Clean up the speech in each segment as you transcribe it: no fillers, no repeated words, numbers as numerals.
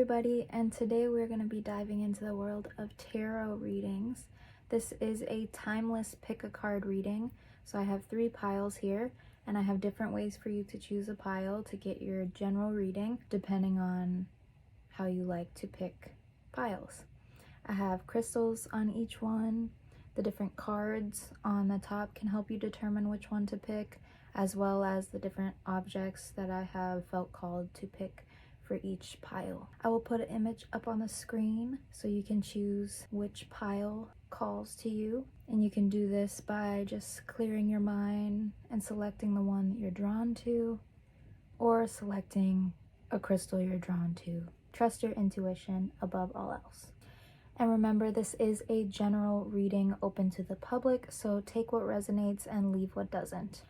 everybody, and today we're going to be diving into the world of tarot readings. This is a timeless pick a card reading, so I have 3 piles here, and I have different ways for you to choose a pile to get your general reading, depending on how you like to pick piles. I have crystals on each one. The different cards on the top can help you determine which one to pick, as well as the different objects that I have felt called to pick for each pile. I will put an image up on the screen so you can choose which pile calls to you, and you can do this by just clearing your mind and selecting the one that you're drawn to, or selecting a crystal you're drawn to. Trust your intuition above all else. And remember, this is a general reading open to the public, so take what resonates and leave what doesn't.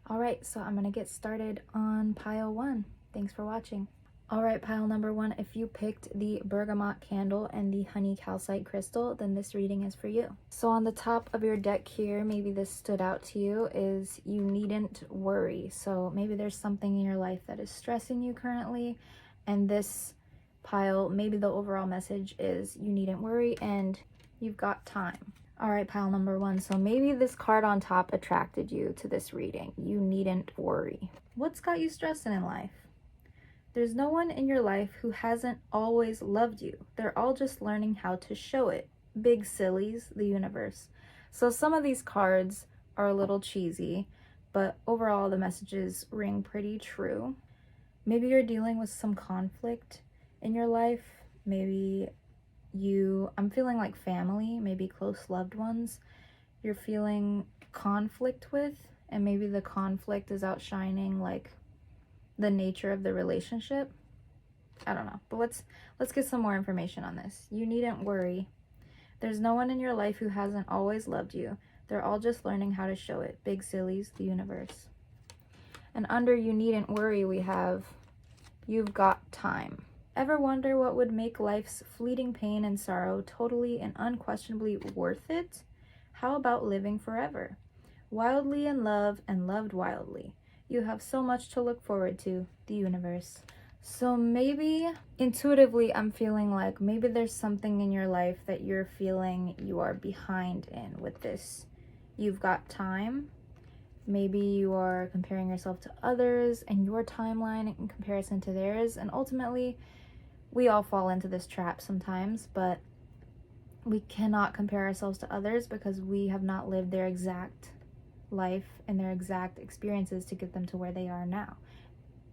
Alright, so I'm gonna get started on pile 1. Thanks for watching. Alright, pile number 1, if you picked the bergamot candle and the honey calcite crystal, then this reading is for you. So on the top of your deck here, maybe this stood out to you, is you needn't worry. So maybe there's something in your life that is stressing you currently, and this pile, maybe the overall message is you needn't worry and you've got time. Alright, pile number 1, so maybe this card on top attracted you to this reading. You needn't worry. What's got you stressing in life? There's no one in your life who hasn't always loved you. They're all just learning how to show it. Big sillies, the universe. So some of these cards are a little cheesy, but overall the messages ring pretty true. Maybe you're dealing with some conflict in your life. Maybe I'm feeling like family, maybe close loved ones you're feeling conflict with, and maybe the conflict is outshining like the nature of the relationship. I don't know, but let's get some more information on this. You needn't worry. There's no one in your life who hasn't always loved you. They're all just learning how to show it. Big sillies, the universe. And under you needn't worry, we have you've got time. Ever wonder what would make life's fleeting pain and sorrow totally and unquestionably worth it? How about living forever? Wildly in love and loved wildly. You have so much to look forward to, the universe. So maybe intuitively I'm feeling like maybe there's something in your life that you're feeling you are behind in with this. You've got time. Maybe you are comparing yourself to others and your timeline in comparison to theirs, and ultimately we all fall into this trap sometimes, but we cannot compare ourselves to others because we have not lived their exact life and their exact experiences to get them to where they are now,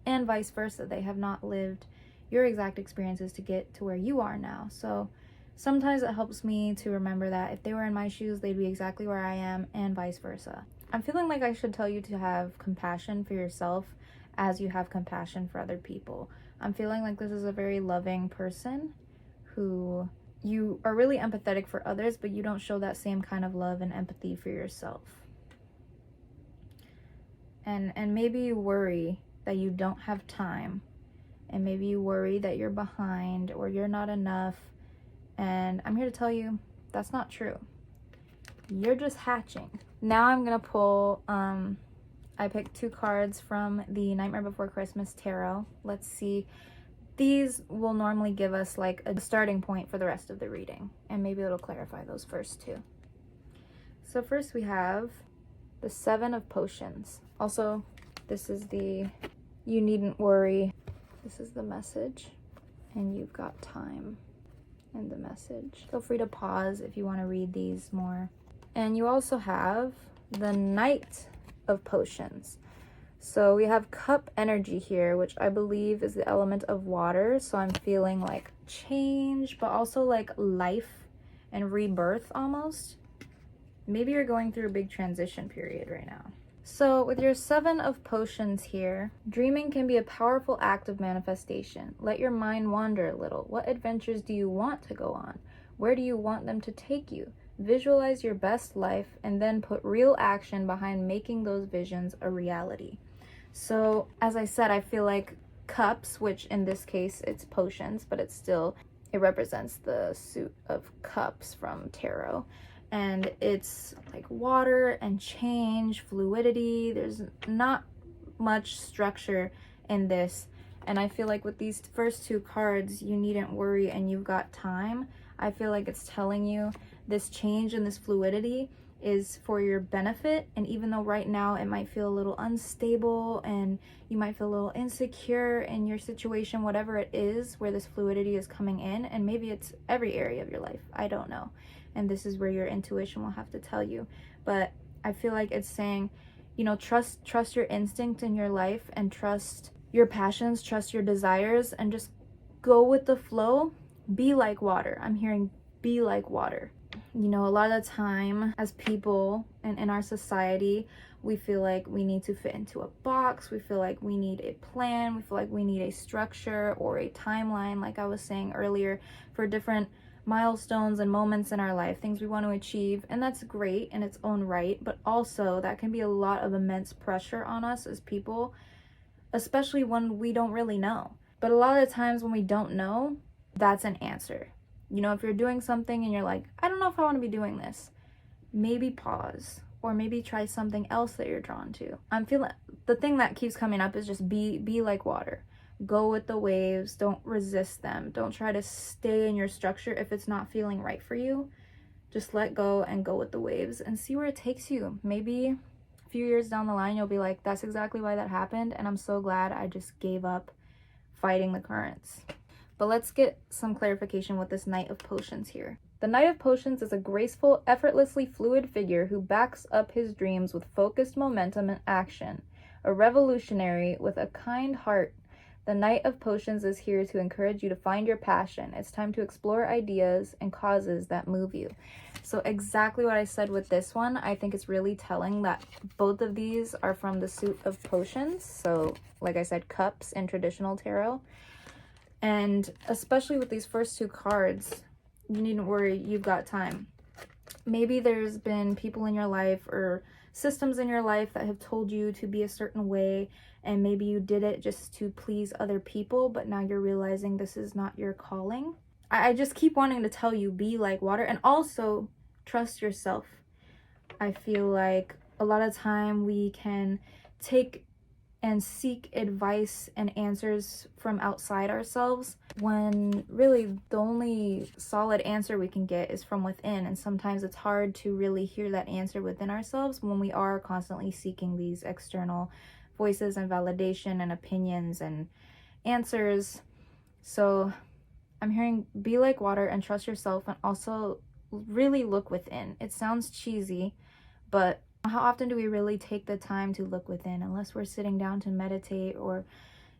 and vice versa. They have not lived your exact experiences to get to where you are now. So sometimes it helps me to remember that if they were in my shoes, they'd be exactly where I am, and vice versa. I'm feeling like I should tell you to have compassion for yourself as you have compassion for other people. I'm feeling like this is a very loving person who you are really empathetic for others, but you don't show that same kind of love and empathy for yourself. And maybe you worry that you don't have time, and maybe you worry that you're behind or you're not enough, and I'm here to tell you that's not true. You're just hatching. Now I'm gonna pull I picked 2 cards from the Nightmare Before Christmas tarot. Let's see. These will normally give us like a starting point for the rest of the reading, and maybe it'll clarify those first 2. So first we have the 7 of Potions. Also, this is the you needn't worry. This is the message, and you've got time and the message. Feel free to pause if you want to read these more. And you also have the Knight of Potions. So we have cup energy here, which I believe is the element of water. So I'm feeling like change, but also like life and rebirth almost. Maybe you're going through a big transition period right now. So with your 7 of Potions here, dreaming can be a powerful act of manifestation. Let your mind wander a little. What adventures do you want to go on? Where do you want them to take you? Visualize your best life and then put real action behind making those visions a reality. So as I said, I feel like cups, which in this case it's potions, but it represents the suit of cups from tarot. And it's like water and change, fluidity. There's not much structure in this, And I feel like with these first two cards, you needn't worry and you've got time. I feel like it's telling you this change and this fluidity is for your benefit. And even though right now it might feel a little unstable and you might feel a little insecure in your situation, whatever it is where this fluidity is coming in, and maybe it's every area of your life, I don't know. And this is where your intuition will have to tell you. But I feel like it's saying, you know, trust your instinct in your life and trust your passions, trust your desires, and just go with the flow. Be like water. I'm hearing be like water. You know, a lot of the time as people and in our society, we feel like we need to fit into a box. We feel like we need a plan. We feel like we need a structure or a timeline, like I was saying earlier, for different milestones and moments in our life, things we want to achieve. And that's great in its own right, but also that can be a lot of immense pressure on us as people, especially when we don't really know. But a lot of the times when we don't know, that's an answer. You know, if you're doing something and you're like, I don't know if I want to be doing this, maybe pause, or maybe try something else that you're drawn to. I'm feeling, the thing that keeps coming up is just be like water. Go with the waves. Don't resist them. Don't try to stay in your structure if it's not feeling right for you. Just let go and go with the waves and see where it takes you. Maybe a few years down the line, you'll be like, that's exactly why that happened, and I'm so glad I just gave up fighting the currents. But let's get some clarification with this Knight of Potions here. The Knight of Potions is a graceful, effortlessly fluid figure who backs up his dreams with focused momentum and action. A revolutionary with a kind heart, the Knight of Potions is here to encourage you to find your passion. It's time to explore ideas and causes that move you. So exactly what I said with this one, I think it's really telling that both of these are from the suit of potions. So like I said, cups in traditional tarot. And especially with these first two cards, you needn't worry, you've got time. Maybe there's been people in your life or systems in your life that have told you to be a certain way, and maybe you did it just to please other people, but now you're realizing this is not your calling. I just keep wanting to tell you, be like water, and also trust yourself. I feel like a lot of time we can take and seek advice and answers from outside ourselves, when really the only solid answer we can get is from within. And sometimes it's hard to really hear that answer within ourselves when we are constantly seeking these external voices and validation and opinions and answers. So I'm hearing be like water and trust yourself, and also really look within. It sounds cheesy, but how often do we really take the time to look within unless we're sitting down to meditate or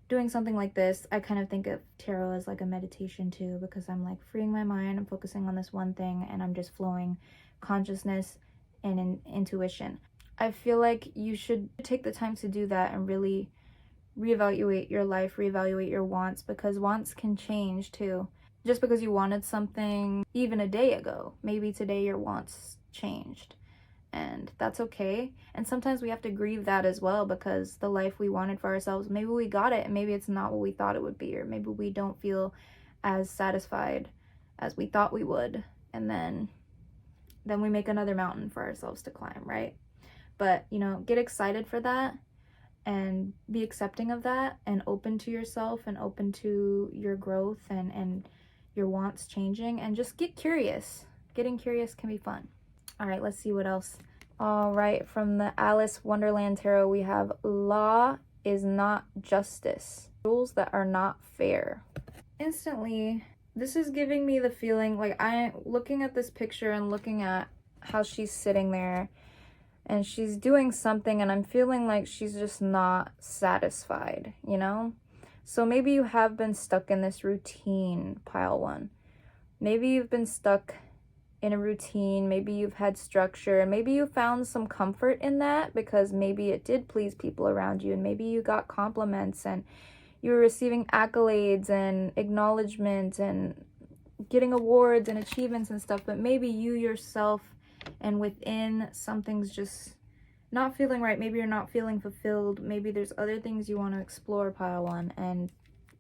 doing something like this? I kind of think of tarot as like a meditation too, because I'm like freeing my mind, I'm focusing on this one thing, and I'm just flowing consciousness and intuition. I feel like you should take the time to do that and really reevaluate your life, reevaluate your wants, because wants can change too. Just because you wanted something even a day ago, maybe today your wants changed. And that's okay. And sometimes we have to grieve that as well, because the life we wanted for ourselves, maybe we got it and maybe it's not what we thought it would be, or maybe we don't feel as satisfied as we thought we would, and then we make another mountain for ourselves to climb, right? But you know, get excited for that and be accepting of that and open to yourself and open to your growth and your wants changing, and just get curious. Getting curious can be fun. All right, let's see what else. All right, from the Alice Wonderland Tarot, we have law is not justice. Rules that are not fair. Instantly, this is giving me the feeling like I'm looking at this picture and looking at how she's sitting there and she's doing something, and I'm feeling like she's just not satisfied, you know? So maybe you have been stuck in this routine, pile one. Maybe you've been stuck in a routine, maybe you've had structure, and maybe you found some comfort in that because maybe it did please people around you, and maybe you got compliments and you were receiving accolades and acknowledgement and getting awards and achievements and stuff, but maybe you yourself and within something's just not feeling right. Maybe you're not feeling fulfilled. Maybe there's other things you want to explore, pile one. And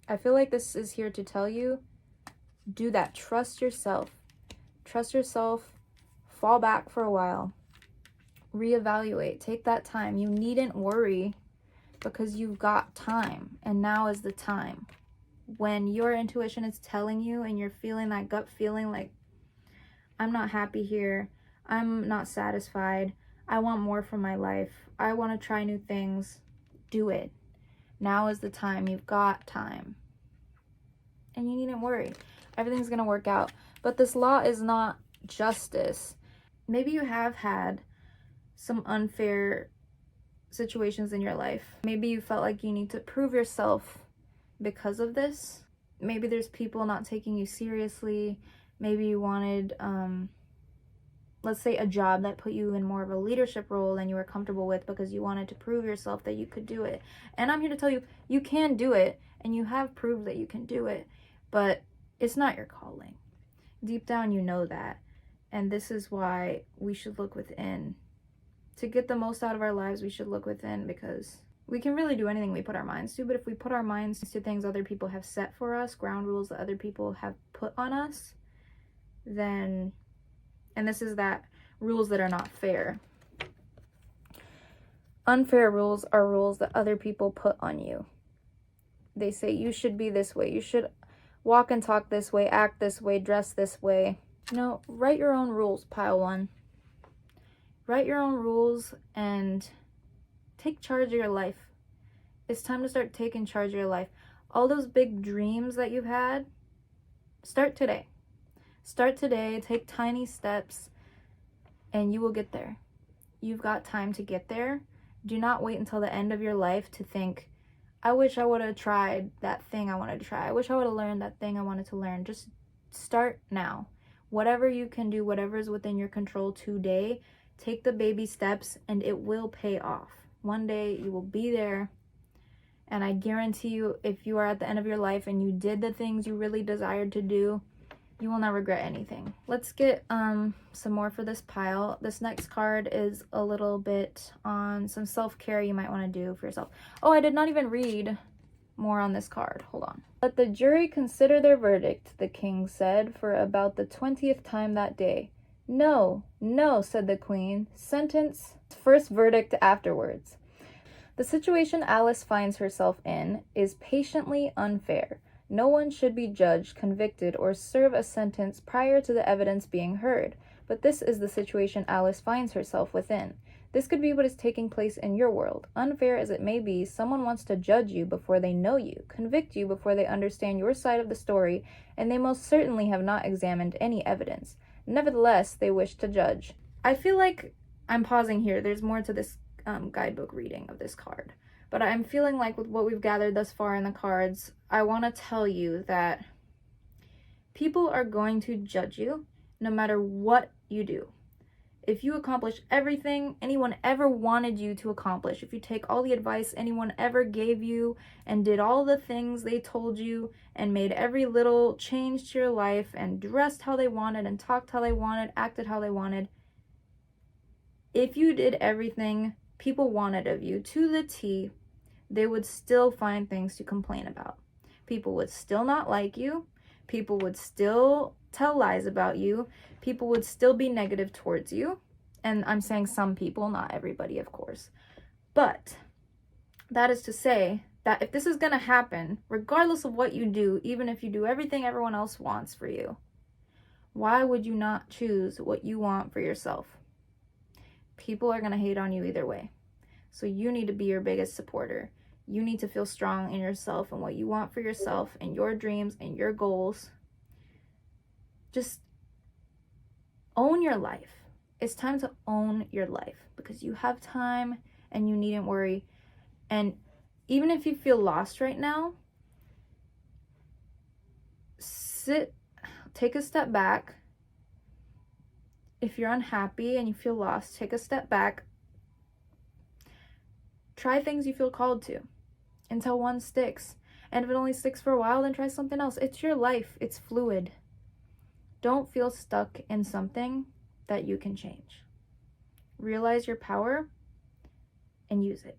I feel like this is here to tell you, do that. Trust yourself. Trust yourself, fall back for a while, reevaluate, take that time. You needn't worry. because you've got time, and now is the time. When your intuition is telling you and you're feeling that gut feeling like, I'm not happy here, I'm not satisfied, I want more from my life, I want to try new things, do it. Now is the time. You've got time. And you needn't worry. Everything's going to work out. But this law is not justice. Maybe you have had some unfair situations in your life. Maybe you felt like you need to prove yourself because of this. Maybe there's people not taking you seriously. Maybe you wanted, let's say, a job that put you in more of a leadership role than you were comfortable with because you wanted to prove yourself that you could do it. And I'm here to tell you, you can do it, and you have proved that you can do it, but it's not your calling. Deep down, you know that. And this is why we should look within. To get the most out of our lives, we should look within, because we can really do anything we put our minds to, but if we put our minds to things other people have set for us, ground rules that other people have put on us, then, and this is that rules that are not fair. Unfair rules are rules that other people put on you. They say you should be this way, you should walk and talk this way, act this way, dress this way. No, write your own rules, pile one. Write your own rules and take charge of your life. It's time to start taking charge of your life. All those big dreams that you've had, start today. Start today, take tiny steps, and you will get there. You've got time to get there. Do not wait until the end of your life to think, I wish I would have tried that thing I wanted to try. I wish I would have learned that thing I wanted to learn. Just start now. Whatever you can do, whatever is within your control today, take the baby steps and it will pay off. One day you will be there, and I guarantee you, if you are at the end of your life and you did the things you really desired to do, you will not regret anything. Let's get some more for this pile. This next card is a little bit on some self-care you might want to do for yourself. Oh, I did not even read more on this card. Hold on. Let the jury consider their verdict, the king said for about the 20th time that day. No, no, said the queen. Sentence, first verdict afterwards. The situation Alice finds herself in is patiently unfair. No one should be judged, convicted, or serve a sentence prior to the evidence being heard. But this is the situation Alice finds herself within. This could be what is taking place in your world. Unfair as it may be, someone wants to judge you before they know you, convict you before they understand your side of the story, and they most certainly have not examined any evidence. Nevertheless, they wish to judge. I feel like I'm pausing here. There's more to this guidebook reading of this card. But I'm feeling like with what we've gathered thus far in the cards, I want to tell you that people are going to judge you no matter what you do. If you accomplish everything anyone ever wanted you to accomplish, if you take all the advice anyone ever gave you and did all the things they told you and made every little change to your life and dressed how they wanted and talked how they wanted, acted how they wanted, if you did everything people wanted of you to the T, they would still find things to complain about. People would still not like you. People would still tell lies about you. People would still be negative towards you. And I'm saying some people, not everybody, of course. But that is to say that if this is going to happen, regardless of what you do, even if you do everything everyone else wants for you, why would you not choose what you want for yourself? People are going to hate on you either way. So you need to be your biggest supporter. You need to feel strong in yourself and what you want for yourself and your dreams and your goals. Just own your life. It's time to own your life because you have time and you needn't worry. And even if you feel lost right now, take a step back. If you're unhappy and you feel lost, take a step back. Try things you feel called to until one sticks. And if it only sticks for a while, then try something else. It's your life. It's fluid. Don't feel stuck in something that you can change. Realize your power and use it.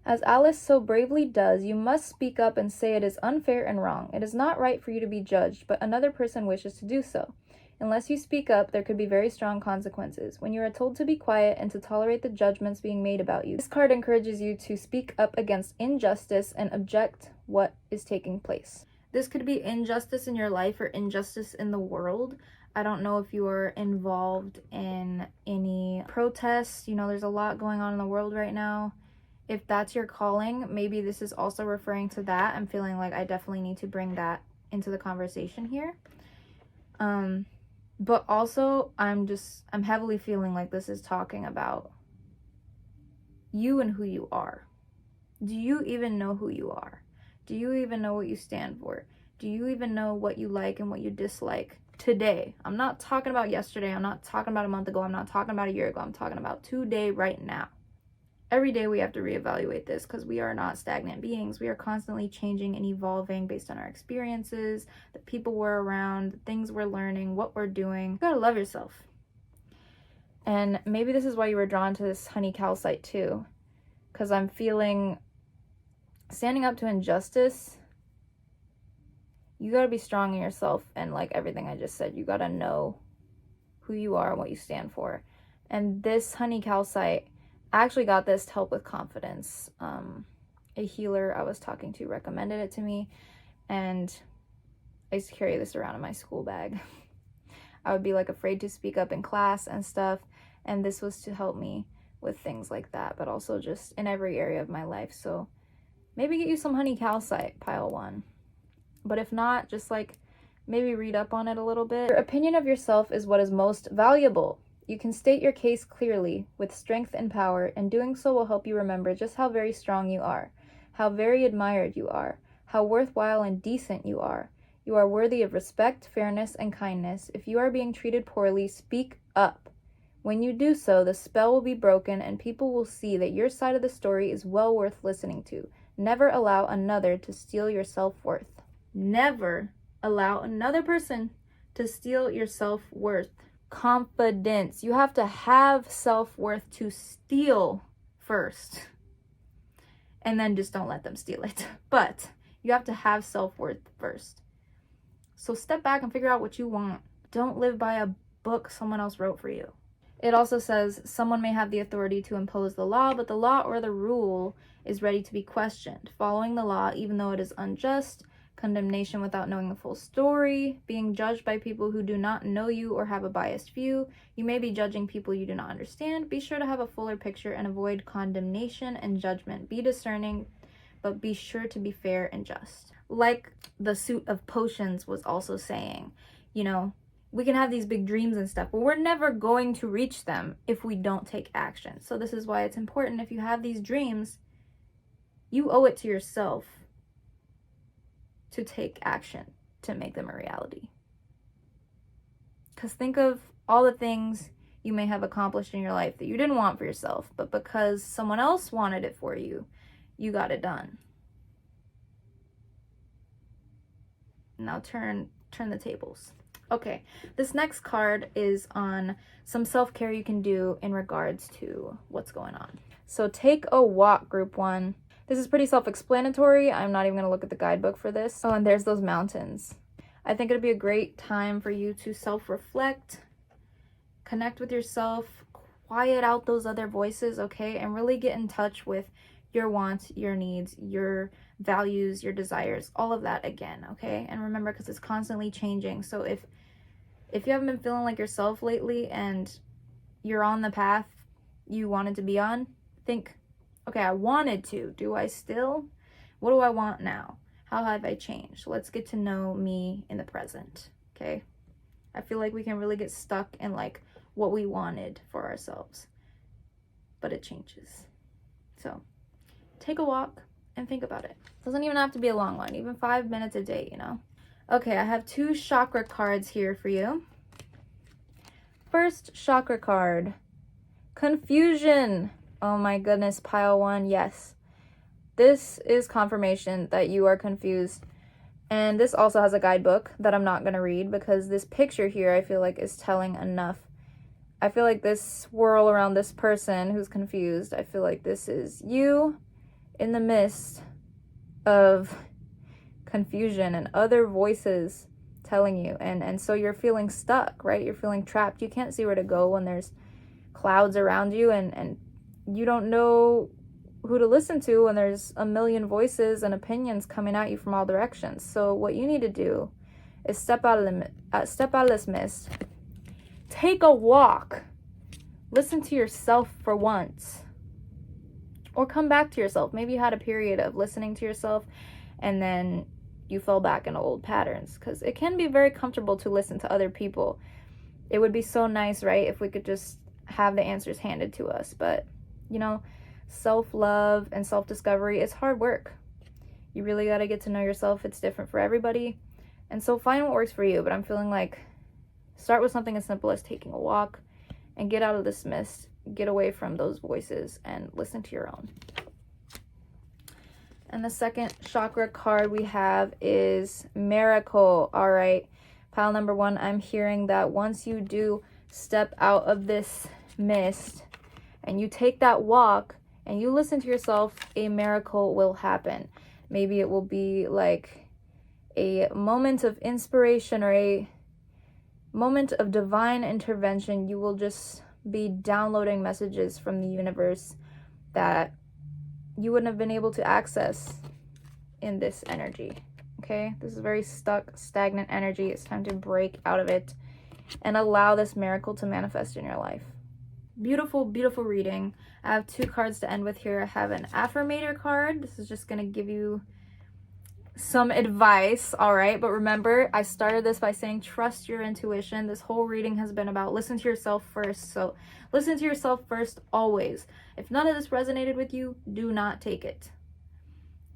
As Alice so bravely does, you must speak up and say it is unfair and wrong. It is not right for you to be judged, but another person wishes to do so. Unless you speak up, there could be very strong consequences. When you are told to be quiet and to tolerate the judgments being made about you, this card encourages you to speak up against injustice and object what is taking place. This could be injustice in your life or injustice in the world. I don't know if you are involved in any protests. You know, there's a lot going on in the world right now. If that's your calling, maybe this is also referring to that. I'm feeling like I definitely need to bring that into the conversation here. But also I'm heavily feeling like this is talking about you and who you are. Do you even know who you are? Do you even know what you stand for? Do you even know what you like and what you dislike today? I'm not talking about yesterday. I'm not talking about a month ago. I'm not talking about a year ago. I'm talking about today, right now. Every day we have to reevaluate this because we are not stagnant beings. We are constantly changing and evolving based on our experiences, the people we're around, the things we're learning, what we're doing. You gotta love yourself. And maybe this is why you were drawn to this honey calcite too, because I'm feeling standing up to injustice. You gotta be strong in yourself, and like everything I just said, you gotta know who you are and what you stand for. And this honey calcite, I actually got this to help with confidence. A healer I was talking to recommended it to me, and I used to carry this around in my school bag. I would be like afraid to speak up in class and stuff, and this was to help me with things like that, but also just in every area of my life. So maybe get you some honey calcite, pile 1. But if not, just like maybe read up on it a little bit. Your opinion of yourself is what is most valuable. You can state your case clearly, with strength and power, and doing so will help you remember just how very strong you are, how very admired you are, how worthwhile and decent you are. You are worthy of respect, fairness, and kindness. If you are being treated poorly, speak up. When you do so, the spell will be broken, and people will see that your side of the story is well worth listening to. Never allow another to steal your self-worth. Never allow another person to steal your self-worth. Confidence. You have to have self-worth to steal first, and then just don't let them steal it. But you have to have self-worth first. So step back and figure out what you want. Don't live by a book someone else wrote for you. It also says someone may have the authority to impose the law, but the law or the rule is ready to be questioned. Following the law, even though it is unjust, condemnation without knowing the full story, being judged by people who do not know you or have a biased view. You may be judging people you do not understand. Be sure to have a fuller picture and avoid condemnation and judgment. Be discerning, but be sure to be fair and just. Like the suit of potions was also saying, you know, we can have these big dreams and stuff, but we're never going to reach them if we don't take action. So this is why it's important, if you have these dreams, you owe it to yourself to take action to make them a reality. Because think of all the things you may have accomplished in your life that you didn't want for yourself, but because someone else wanted it for you, you got it done. Now turn the tables. Okay, this next card is on some self-care you can do in regards to what's going on. So take a walk, group 1. This is pretty self-explanatory. I'm not even going to look at the guidebook for this. Oh, and there's those mountains. I think it'd be a great time for you to self-reflect, connect with yourself, quiet out those other voices, okay? And really get in touch with your wants, your needs, your values, your desires, all of that again, okay? And remember, because it's constantly changing. So if you haven't been feeling like yourself lately and you're on the path you wanted to be on, think, okay, I wanted to. Do I still? What do I want now? How have I changed? Let's get to know me in the present, okay? I feel like we can really get stuck in like what we wanted for ourselves, but it changes. So take a walk and think about it. Doesn't even have to be a long one, even 5 minutes a day, you know? Okay, I have 2 chakra cards here for you. First chakra card, confusion. Oh my goodness, pile 1, yes. This is confirmation that you are confused. And this also has a guidebook that I'm not going to read because this picture here I feel like is telling enough. I feel like this swirl around this person who's confused, I feel like this is you. in the midst of confusion and other voices telling you, and so you're feeling stuck, right? You're feeling trapped. You can't see where to go when there's clouds around you, and you don't know who to listen to when there's a million voices and opinions coming at you from all directions. So what you need to do is step out of this mist, take a walk, listen to yourself for once, or come back to yourself. Maybe you had a period of listening to yourself and then you fell back into old patterns, because it can be very comfortable to listen to other people. It would be so nice, right, if we could just have the answers handed to us. But, you know, self-love and self-discovery is hard work. You really got to get to know yourself. It's different for everybody. And so find what works for you. But I'm feeling like start with something as simple as taking a walk and get out of this mist. Get away from those voices and listen to your own. And the second chakra card we have is Miracle. All right, pile number 1, I'm hearing that once you do step out of this mist and you take that walk and you listen to yourself, a miracle will happen. Maybe it will be like a moment of inspiration or a moment of divine intervention. You will just be downloading messages from the universe that you wouldn't have been able to access in this energy. Okay, this is very stuck, stagnant energy. It's time to break out of it and allow this miracle to manifest in your life. Beautiful, beautiful reading. I have 2 cards to end with here. I have an affirmator card. This is just going to give you some advice, all right? But remember, I started this by saying trust your intuition. This whole reading has been about listen to yourself first. So listen to yourself first always. If none of this resonated with you, do not take it.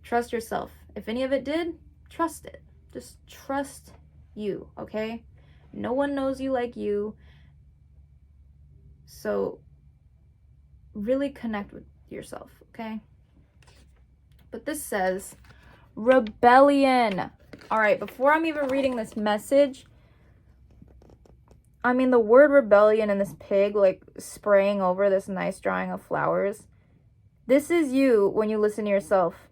Trust yourself. If any of it did, trust it. Just trust you, okay? No one knows you like you. So really connect with yourself, okay? But this says rebellion. All right, before I'm even reading this message, I mean, the word rebellion and this pig like spraying over this nice drawing of flowers. This is you when you listen to yourself.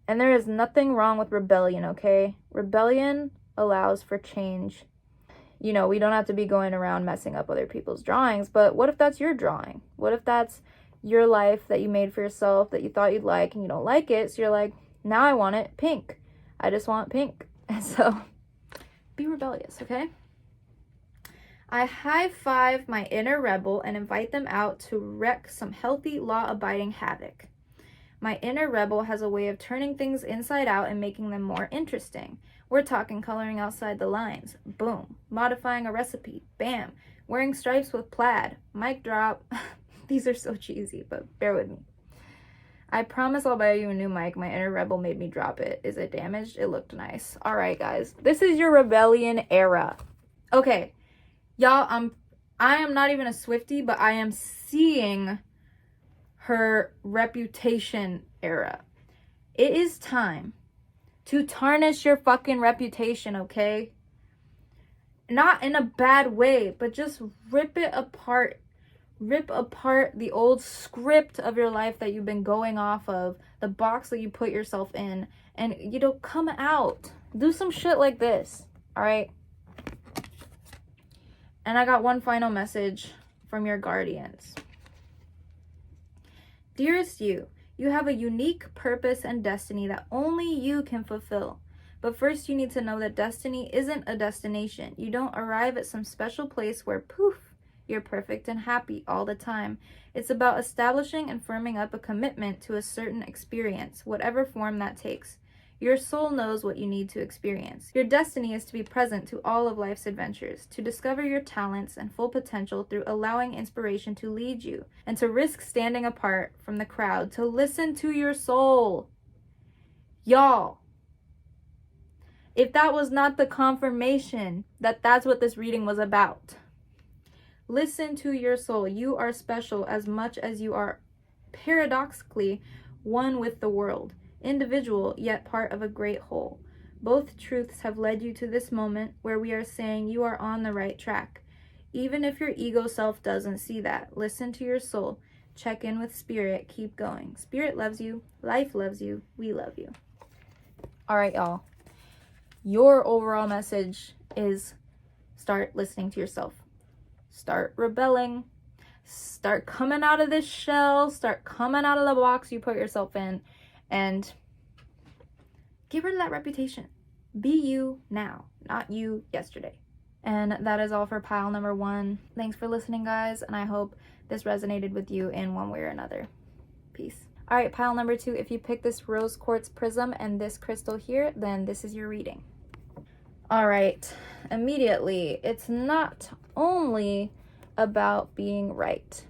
And there is nothing wrong with rebellion, okay? Rebellion allows for change. You know, we don't have to be going around messing up other people's drawings, but what if that's your drawing? What if that's your life that you made for yourself that you thought you'd like and you don't like it? So you're like, now I want it pink. I just want pink. And so be rebellious, okay? I high-five my inner rebel and invite them out to wreak some healthy, law-abiding havoc. My inner rebel has a way of turning things inside out and making them more interesting. We're talking coloring outside the lines. Boom. Modifying a recipe. Bam. Wearing stripes with plaid. Mic drop. These are so cheesy, but bear with me. I promise I'll buy you a new mic. My inner rebel made me drop it. Is it damaged? It looked nice. All right, guys. This is your rebellion era. Okay. Y'all, I am not even a Swiftie, but I am seeing her reputation era. It is time to tarnish your fucking reputation, okay? Not in a bad way, but just rip it apart. Rip apart the old script of your life that you've been going off of, the box that you put yourself in, and, you know, come out. Do some shit like this, all right? And I got one final message from your guardians. Dearest you, you have a unique purpose and destiny that only you can fulfill. But first you need to know that destiny isn't a destination. You don't arrive at some special place where, poof, you're perfect and happy all the time. It's about establishing and firming up a commitment to a certain experience, whatever form that takes. Your soul knows what you need to experience. Your destiny is to be present to all of life's adventures, to discover your talents and full potential through allowing inspiration to lead you, and to risk standing apart from the crowd, to listen to your soul. Y'all, if that was not the confirmation that that's what this reading was about, listen to your soul. You are special as much as you are paradoxically one with the world. Individual, yet part of a great whole. Both truths have led you to this moment where we are saying you are on the right track. Even if your ego self doesn't see that, listen to your soul. check in with spirit, keep going. Spirit loves you, life loves you, we love you. All right, y'all. Your overall message is start listening to yourself. Start rebelling. Start coming out of this shell. Start coming out of the box you put yourself in. And get rid of that reputation. Be you now, not you yesterday. And that is all for pile number 1. Thanks for listening, guys, and I hope this resonated with you in one way or another. Peace. All right, pile number 2, if you pick this rose quartz prism and this crystal here, then this is your reading. All right, immediately, it's not only about being right.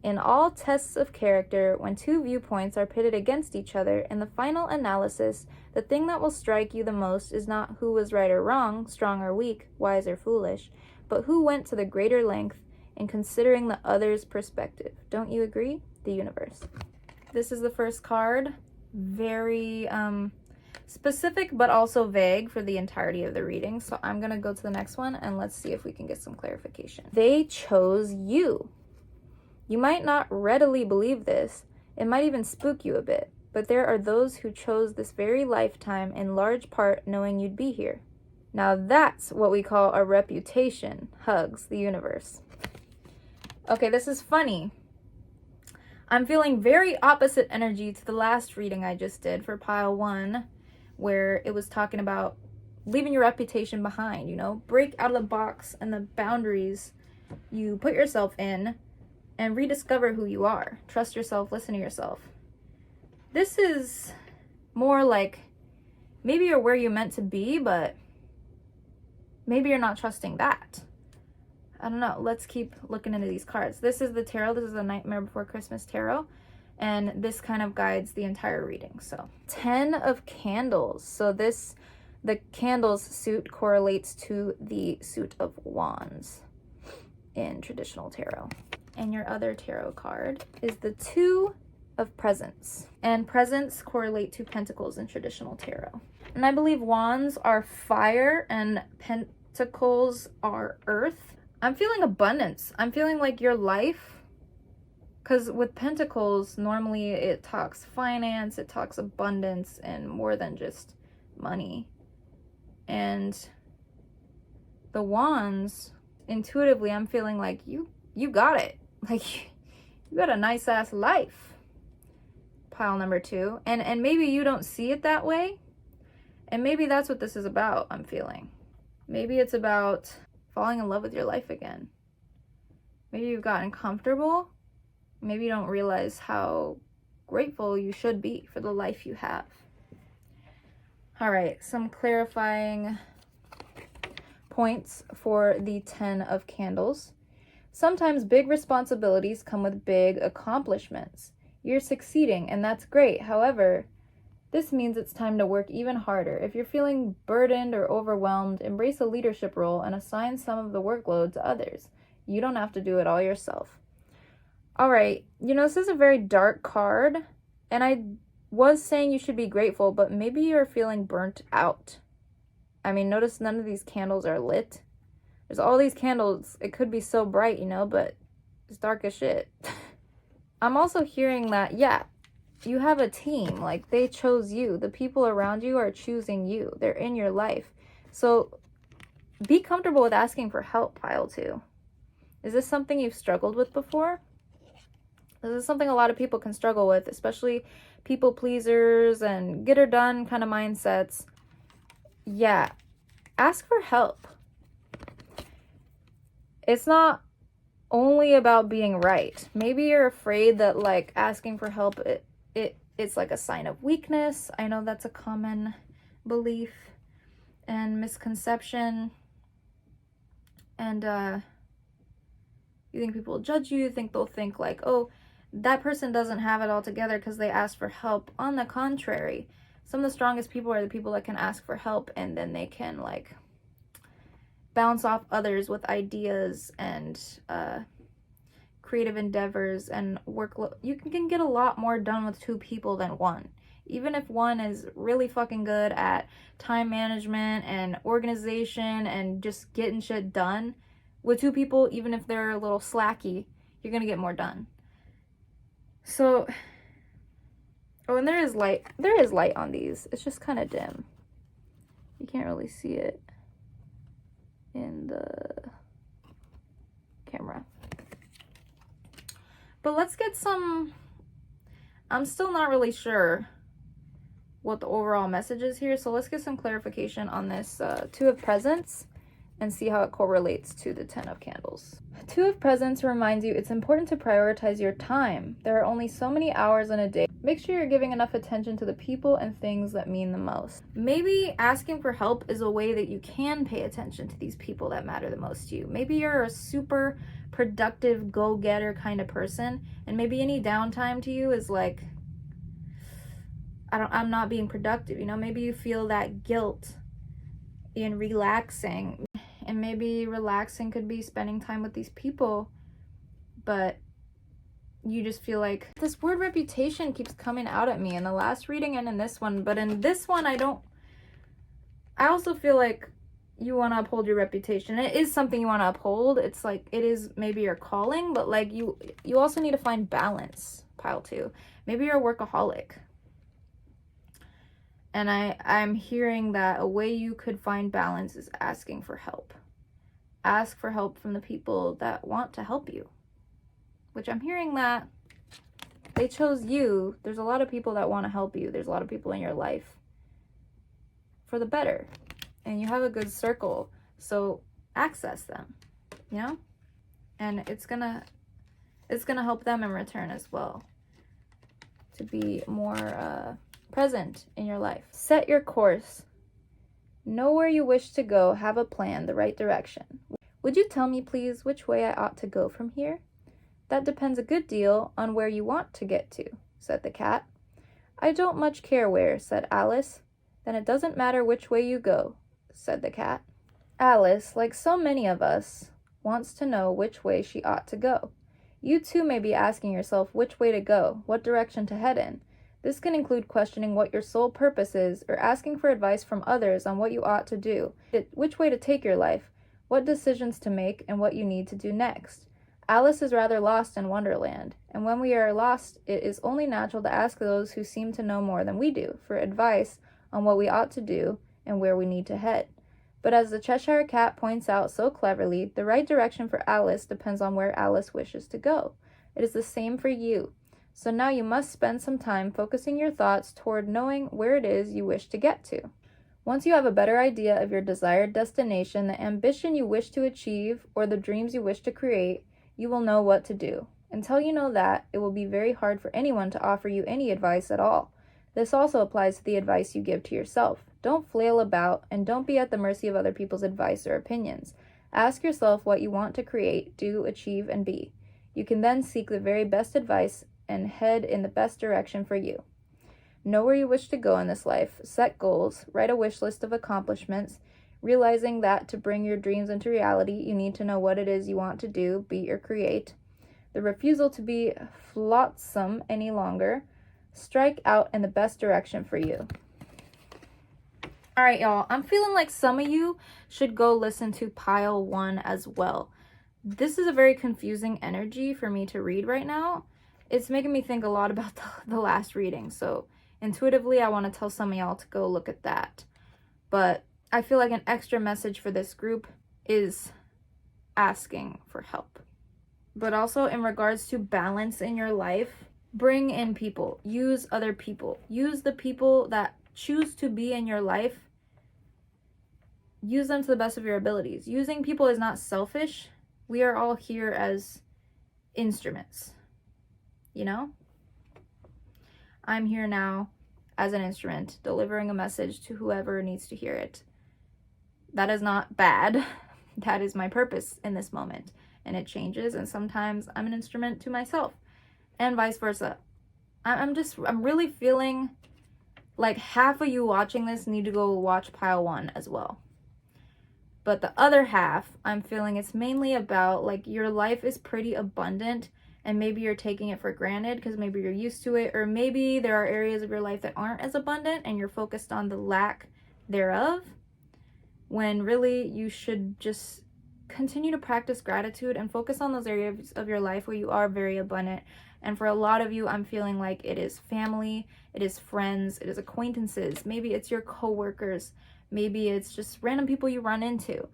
In all tests of character, when 2 viewpoints are pitted against each other, in the final analysis, the thing that will strike you the most is not who was right or wrong, strong or weak, wise or foolish, but who went to the greater length in considering the other's perspective. Don't you agree? The universe. This is the first card. Very specific, but also vague for the entirety of the reading. So I'm going to go to the next one and let's see if we can get some clarification. They chose you. You might not readily believe this. It might even spook you a bit. But there are those who chose this very lifetime in large part knowing you'd be here. Now that's what we call a reputation. Hugs, the universe. Okay, this is funny. I'm feeling very opposite energy to the last reading I just did for pile 1, where it was talking about leaving your reputation behind, you know, break out of the box and the boundaries you put yourself in and rediscover who you are. Trust yourself, listen to yourself. This is more like maybe you're where you're meant to be, but maybe you're not trusting that. I don't know. Let's keep looking into these cards. This is the tarot. This is the Nightmare Before Christmas tarot. And this kind of guides the entire reading. So 10 of candles. So the candles suit correlates to the suit of wands in traditional tarot. And your other tarot card is the 2 of presents. And presents correlate to pentacles in traditional tarot. And I believe wands are fire and pentacles are earth. I'm feeling abundance. I'm feeling like your life, because with pentacles, normally it talks finance, it talks abundance, and more than just money. And the wands, intuitively, I'm feeling like you got it. Like, you got a nice ass life. Pile number 2. And maybe you don't see it that way. And maybe that's what this is about, I'm feeling. Maybe it's about falling in love with your life again. Maybe you've gotten comfortable. Maybe you don't realize how grateful you should be for the life you have. All right, some clarifying points for the 10 of candles. Sometimes big responsibilities come with big accomplishments. You're succeeding, and that's great. However, this means it's time to work even harder. If you're feeling burdened or overwhelmed, embrace a leadership role and assign some of the workload to others. You don't have to do it all yourself. All right, you know, this is a very dark card, and I was saying you should be grateful, but maybe you're feeling burnt out. I mean, notice none of these candles are lit. There's all these candles. It could be so bright, you know, but it's dark as shit. I'm also hearing that, yeah, you have a team. Like, they chose you. The people around you are choosing you. They're in your life. So be comfortable with asking for help, pile 2. Is this something you've struggled with before? This is something a lot of people can struggle with, especially people pleasers and get her done kind of mindsets. Yeah, ask for help. It's not only about being right. Maybe you're afraid that, like, asking for help, it's like a sign of weakness. I know that's a common belief and misconception. And you think people will judge you. You think they'll think like, oh, that person doesn't have it all together because they asked for help. On the contrary, some of the strongest people are the people that can ask for help, and then they can, like, bounce off others with ideas and creative endeavors and work. You can get a lot more done with 2 people than 1. Even if one is really fucking good at time management and organization and just getting shit done, with 2 people, even if they're a little slacky, you're gonna get more done. So, oh, and there is light on these. It's just kind of dim. You can't really see it in the camera. But let's get some, I'm still not really sure what the overall message is here, so let's get some clarification on this Two of Presents and see how it correlates to the Ten of Candles. Two of Presents reminds you it's important to prioritize your time. There are only so many hours in a day. Make sure you're giving enough attention to the people and things that mean the most. Maybe asking for help is a way that you can pay attention to these people that matter the most to you. Maybe you're a super productive, go-getter kind of person, and maybe any downtime to you is like, I'm not being productive, you know? Maybe you feel that guilt in relaxing, and maybe relaxing could be spending time with these people, but you just feel like this word reputation keeps coming out at me in the last reading and in this one, but in this one I also feel like you want to uphold your reputation. It is something you want to uphold. It's like, it is maybe your calling, but like you also need to find balance, pile 2. Maybe you're a workaholic. And I'm hearing that a way you could find balance is asking for help. Ask for help from the people that want to help you. Which I'm hearing that they chose you. There's a lot of people that want to help you. There's a lot of people in your life for the better. And you have a good circle. So access them, you know? And it's gonna help them in return as well. To be more present in your life. Set your course. Know where you wish to go. Have a plan, the right direction. Would you tell me, please, which way I ought to go from here? That depends a good deal on where you want to get to, said the cat. I don't much care where, said Alice. Then it doesn't matter which way you go, said the cat. Alice, like so many of us, wants to know which way she ought to go. You too may be asking yourself which way to go, what direction to head in. This can include questioning what your sole purpose is, or asking for advice from others on what you ought to do, which way to take your life, what decisions to make, and what you need to do next. Alice is rather lost in Wonderland, and when we are lost, it is only natural to ask those who seem to know more than we do for advice on what we ought to do and where we need to head. But as the Cheshire Cat points out so cleverly, the right direction for Alice depends on where Alice wishes to go. It is the same for you. So now you must spend some time focusing your thoughts toward knowing where it is you wish to get to. Once you have a better idea of your desired destination, the ambition you wish to achieve, or the dreams you wish to create, you will know what to do. Until you know that, it will be very hard for anyone to offer you any advice at all. This also applies to the advice you give to yourself. Don't flail about, and don't be at the mercy of other people's advice or opinions. Ask yourself what you want to create, do, achieve, and be. You can then seek the very best advice and head in the best direction for you. Know where you wish to go in this life, set goals, write a wish list of accomplishments, realizing that to bring your dreams into reality, you need to know what it is you want to do, be, or create. The refusal to be flotsam any longer. Strike out in the best direction for you. All right, y'all, I'm feeling like some of you should go listen to pile 1 as well. This is a very confusing energy for me to read right now. It's making me think a lot about the last reading. So intuitively, I want to tell some of y'all to go look at that. But I feel like an extra message for this group is asking for help. But also in regards to balance in your life, bring in people, use other people, use the people that choose to be in your life, use them to the best of your abilities. Using people is not selfish. We are all here as instruments, you know? I'm here now as an instrument, delivering a message to whoever needs to hear it. That is not bad. That is my purpose in this moment. And it changes, and sometimes I'm an instrument to myself, and vice versa. I'm really feeling like half of you watching this need to go watch pile 1 as well. But the other half, I'm feeling it's mainly about like your life is pretty abundant, and maybe you're taking it for granted because maybe you're used to it, or maybe there are areas of your life that aren't as abundant and you're focused on the lack thereof, when really you should just continue to practice gratitude and focus on those areas of your life where you are very abundant. And for a lot of you, I'm feeling like it is family, it is friends, it is acquaintances, maybe it's your coworkers, maybe it's just random people you run into.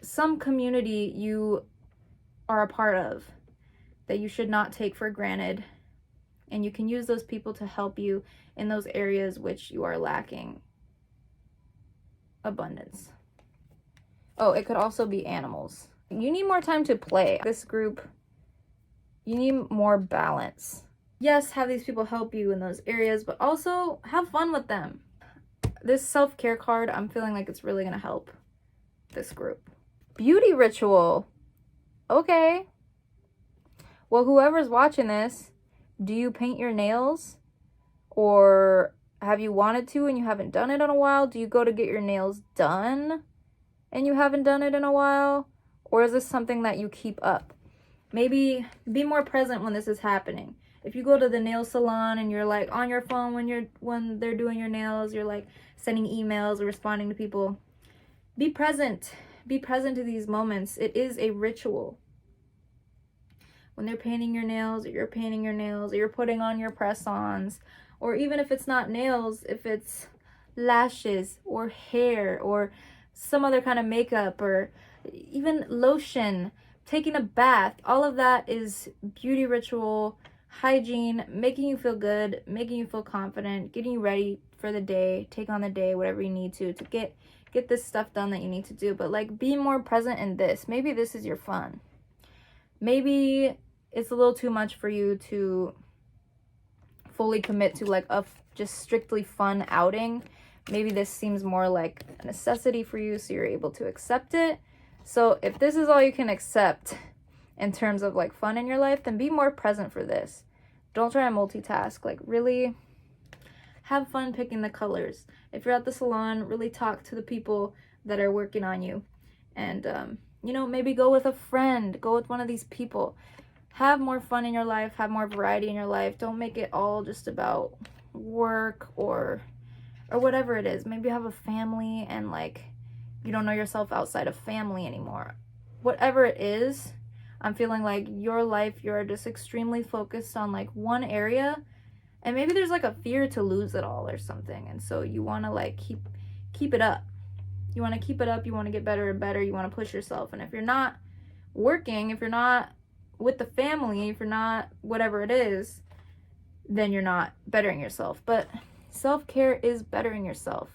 Some community you are a part of that you should not take for granted. And you can use those people to help you in those areas which you are lacking abundance. Oh, it could also be animals. You need more time to play. This group, you need more balance. Yes, have these people help you in those areas, but also have fun with them. This self-care card, I'm feeling like it's really going to help this group. Beauty ritual. Okay. Well, whoever's watching this, do you paint your nails? Or have you wanted to and you haven't done it in a while? Do you go to get your nails done and you haven't done it in a while? Or is this something that you keep up? Maybe be more present when this is happening. If you go to the nail salon and you're like on your phone when they're doing your nails, you're like sending emails or responding to people. Be present. Be present to these moments. It is a ritual. When they're painting your nails, or you're painting your nails, or you're putting on your press-ons, or even if it's not nails, if it's lashes or hair or some other kind of makeup or even lotion, taking a bath, all of that is beauty ritual, hygiene, making you feel good, making you feel confident, getting you ready for the day, take on the day, whatever you need to get this stuff done that you need to do. But like, be more present in this. Maybe this is your fun. Maybe it's a little too much for you to fully commit to like a just strictly fun outing. Maybe this seems more like a necessity for you, so you're able to accept it. So if this is all you can accept in terms of like fun in your life, then be more present for this. Don't try to multitask. Like, really have fun picking the colors. If you're at the salon, really talk to the people that are working on you. And you know, maybe go with a friend, go with one of these people. Have more fun in your life, have more variety in your life. Don't make it all just about work or whatever it is. Maybe you have a family and like you don't know yourself outside of family anymore. Whatever it is, I'm feeling like your life, you're just extremely focused on like one area, and maybe there's like a fear to lose it all or something. And so you want to like keep it up. You want to keep it up. You want to get better and better. You want to push yourself. And if you're not working, if you're not with the family, if you're not whatever it is, then you're not bettering yourself. But self-care is bettering yourself.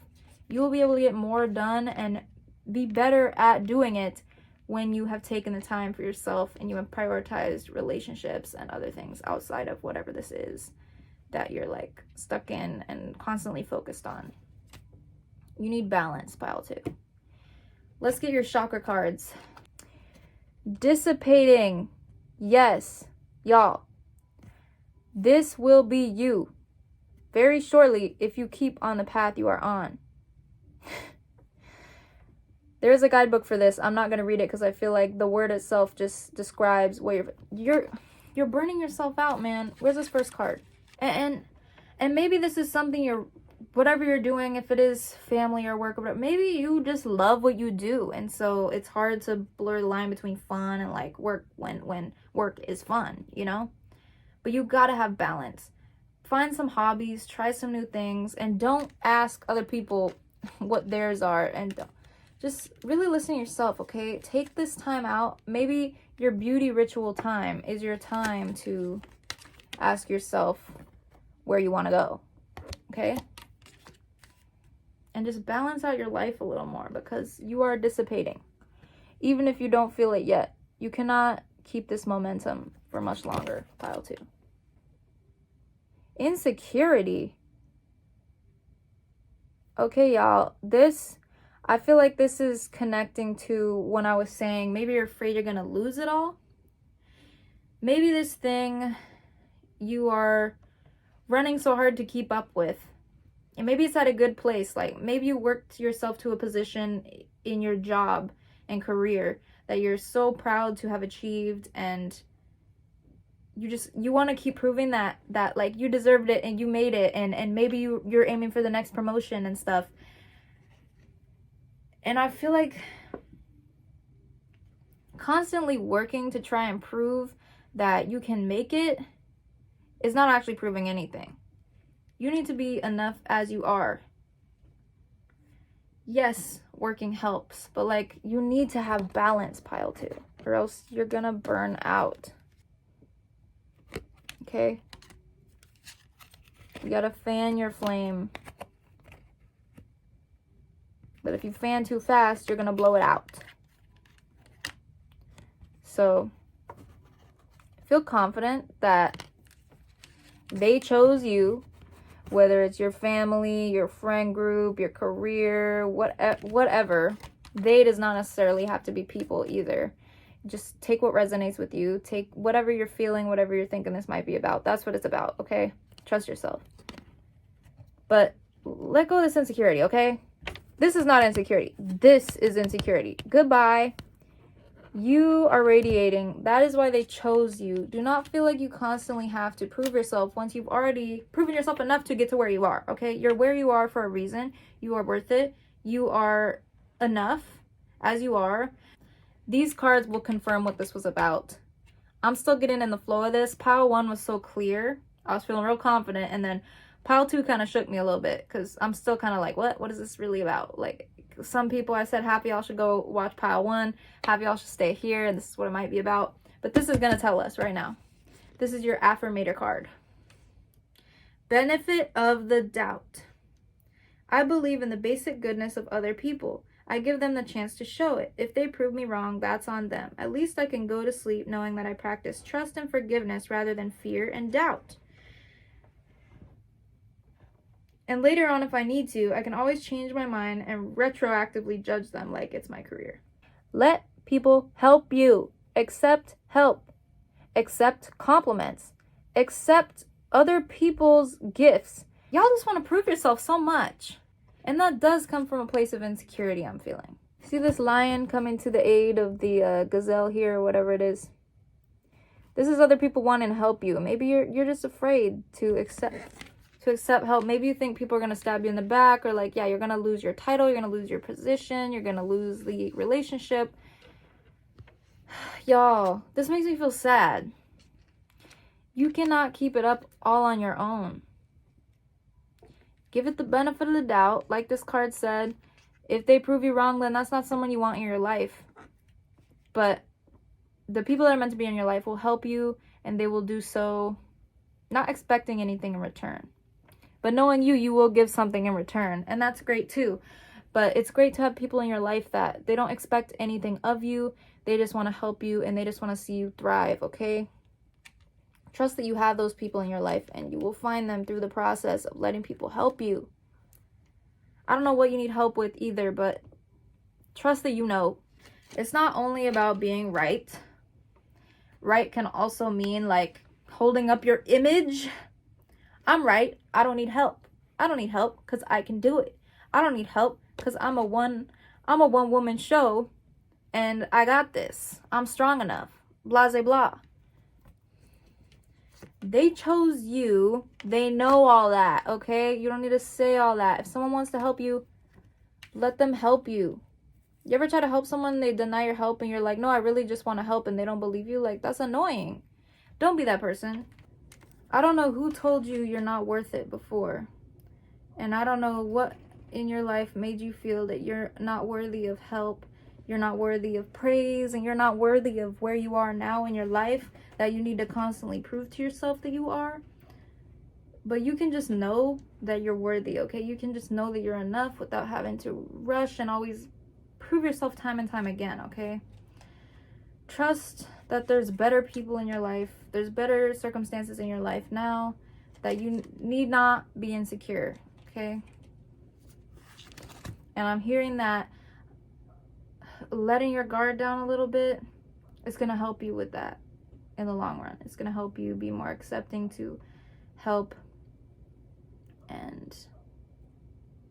You will be able to get more done and be better at doing it when you have taken the time for yourself and you have prioritized relationships and other things outside of whatever this is that you're like stuck in and constantly focused on. You need balance, pile 2. Let's get your chakra cards. Dissipating. Yes, y'all. This will be you very shortly if you keep on the path you are on. There's a guidebook for this. I'm not going to read it because I feel like the word itself just describes what you're burning yourself out, man. Where's this first card? And maybe this is something whatever you're doing, if it is family or work or whatever, maybe you just love what you do, and so it's hard to blur the line between fun and like work when work is fun, you know? But you gotta have balance. Find some hobbies, try some new things, and don't ask other people what theirs are, and just really listen to yourself, okay? Take this time out. Maybe your beauty ritual time is your time to ask yourself where you want to go, okay? And just balance out your life a little more, because you are dissipating. Even if you don't feel it yet, you cannot keep this momentum for much longer, pile 2. Insecurity. Okay, y'all, I feel like this is connecting to when I was saying maybe you're afraid you're gonna lose it all. Maybe this thing you are running so hard to keep up with, and maybe it's at a good place. Like maybe you worked yourself to a position in your job and career that you're so proud to have achieved, and you want to keep proving that like you deserved it and you made it, and maybe you're aiming for the next promotion and stuff. And I feel like constantly working to try and prove that you can make it is not actually proving anything. You need to be enough as you are. Yes, working helps, but like, you need to have balance, pile 2, or else you're gonna burn out. Okay? You gotta fan your flame. But if you fan too fast, you're gonna blow it out. So, feel confident that they chose you, whether it's your family, your friend group, your career, whatever. They does not necessarily have to be people either. Just take what resonates with you. Take whatever you're feeling, whatever you're thinking this might be about. That's what it's about, okay? Trust yourself. But let go of this insecurity, okay? This is not insecurity. This is insecurity. Goodbye. You are radiating. That is why they chose you. Do not feel like you constantly have to prove yourself once you've already proven yourself enough to get to where you are, okay? You're where you are for a reason. You are worth it. You are enough as you are. These cards will confirm what this was about. I'm still getting in the flow of this. Pile 1 was so clear. I was feeling real confident. And then pile 2 kind of shook me a little bit because I'm still kind of like, what is this really about? Like, some people, I said half of y'all should go watch pile 1, half of y'all should stay here, and this is what it might be about. But this is going to tell us right now. This is your affirmator card. Benefit of the doubt. I believe in the basic goodness of other people. I give them the chance to show it. If they prove me wrong, that's on them. At least I can go to sleep knowing that I practice trust and forgiveness rather than fear and doubt. And later on, if I need to, I can always change my mind and retroactively judge them like it's my career. Let people help you. Accept help. Accept compliments. Accept other people's gifts. Y'all just want to prove yourself so much. And that does come from a place of insecurity, I'm feeling. See this lion coming to the aid of the gazelle here, or whatever it is? This is other people wanting to help you. Maybe you're just afraid to accept help. Maybe you think people are going to stab you in the back, or like, yeah, you're going to lose your title, you're going to lose your position, you're going to lose the relationship. Y'all, this makes me feel sad. You cannot keep it up all on your own. Give it the benefit of the doubt. Like this card said, if they prove you wrong, then that's not someone you want in your life. But the people that are meant to be in your life will help you, and they will do so not expecting anything in return. But knowing you will give something in return. And that's great too. But it's great to have people in your life that they don't expect anything of you. They just want to help you, and they just want to see you thrive, okay? Trust that you have those people in your life, and you will find them through the process of letting people help you. I don't know what you need help with either, but trust that you know. It's not only about being right. Right can also mean like holding up your image. I'm right. I don't need help. I don't need help because I can do it. I don't need help because I'm a one woman show and I got this. I'm strong enough. Blah, blah, blah. They chose you. They know all that, okay? You don't need to say all that. If someone wants to help you, let them help you. You ever try to help someone, they deny your help, and you're like, no, I really just want to help, and they don't believe you? Like, that's annoying. Don't be that person. I don't know who told you you're not worth it before. And I don't know what in your life made you feel that you're not worthy of help, you're not worthy of praise, and you're not worthy of where you are now in your life, that you need to constantly prove to yourself that you are. But you can just know that you're worthy, okay? You can just know that you're enough without having to rush and always prove yourself time and time again, okay? Trust that there's better people in your life. There's better circumstances in your life now, that you need not be insecure, okay? And I'm hearing that letting your guard down a little bit is going to help you with that in the long run. It's going to help you be more accepting to help and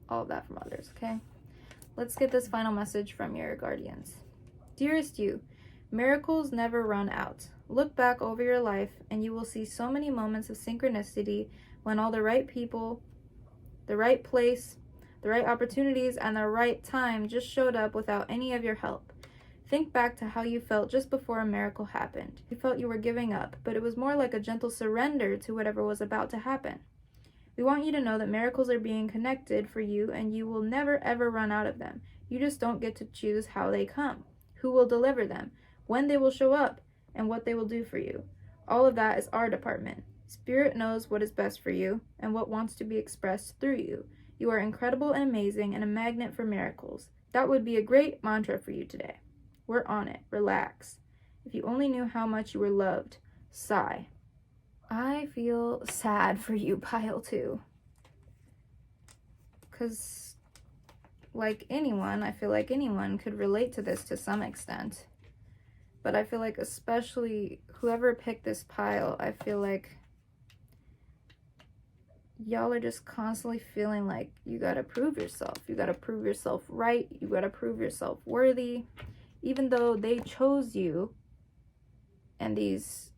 all of that from others, okay? Let's get this final message from your guardians. Dearest you, miracles never run out. Look back over your life and you will see so many moments of synchronicity when all the right people, the right place, the right opportunities, and the right time just showed up without any of your help. Think back to how you felt just before a miracle happened. You felt you were giving up, but it was more like a gentle surrender to whatever was about to happen. We want you to know that miracles are being connected for you, and you will never ever run out of them. You just don't get to choose how they come, who will deliver them, when they will show up, and what they will do for you. All of that is our department. Spirit knows what is best for you and what wants to be expressed through you. You are incredible and amazing and a magnet for miracles. That would be a great mantra for you today. We're on it. Relax. If you only knew how much you were loved. Sigh. I feel sad for you, pile 2. Because, like anyone, I feel like anyone could relate to this to some extent. But I feel like especially whoever picked this pile, I feel like y'all are just constantly feeling like you gotta prove yourself. You gotta prove yourself right. You gotta prove yourself worthy. Even though they chose you, and these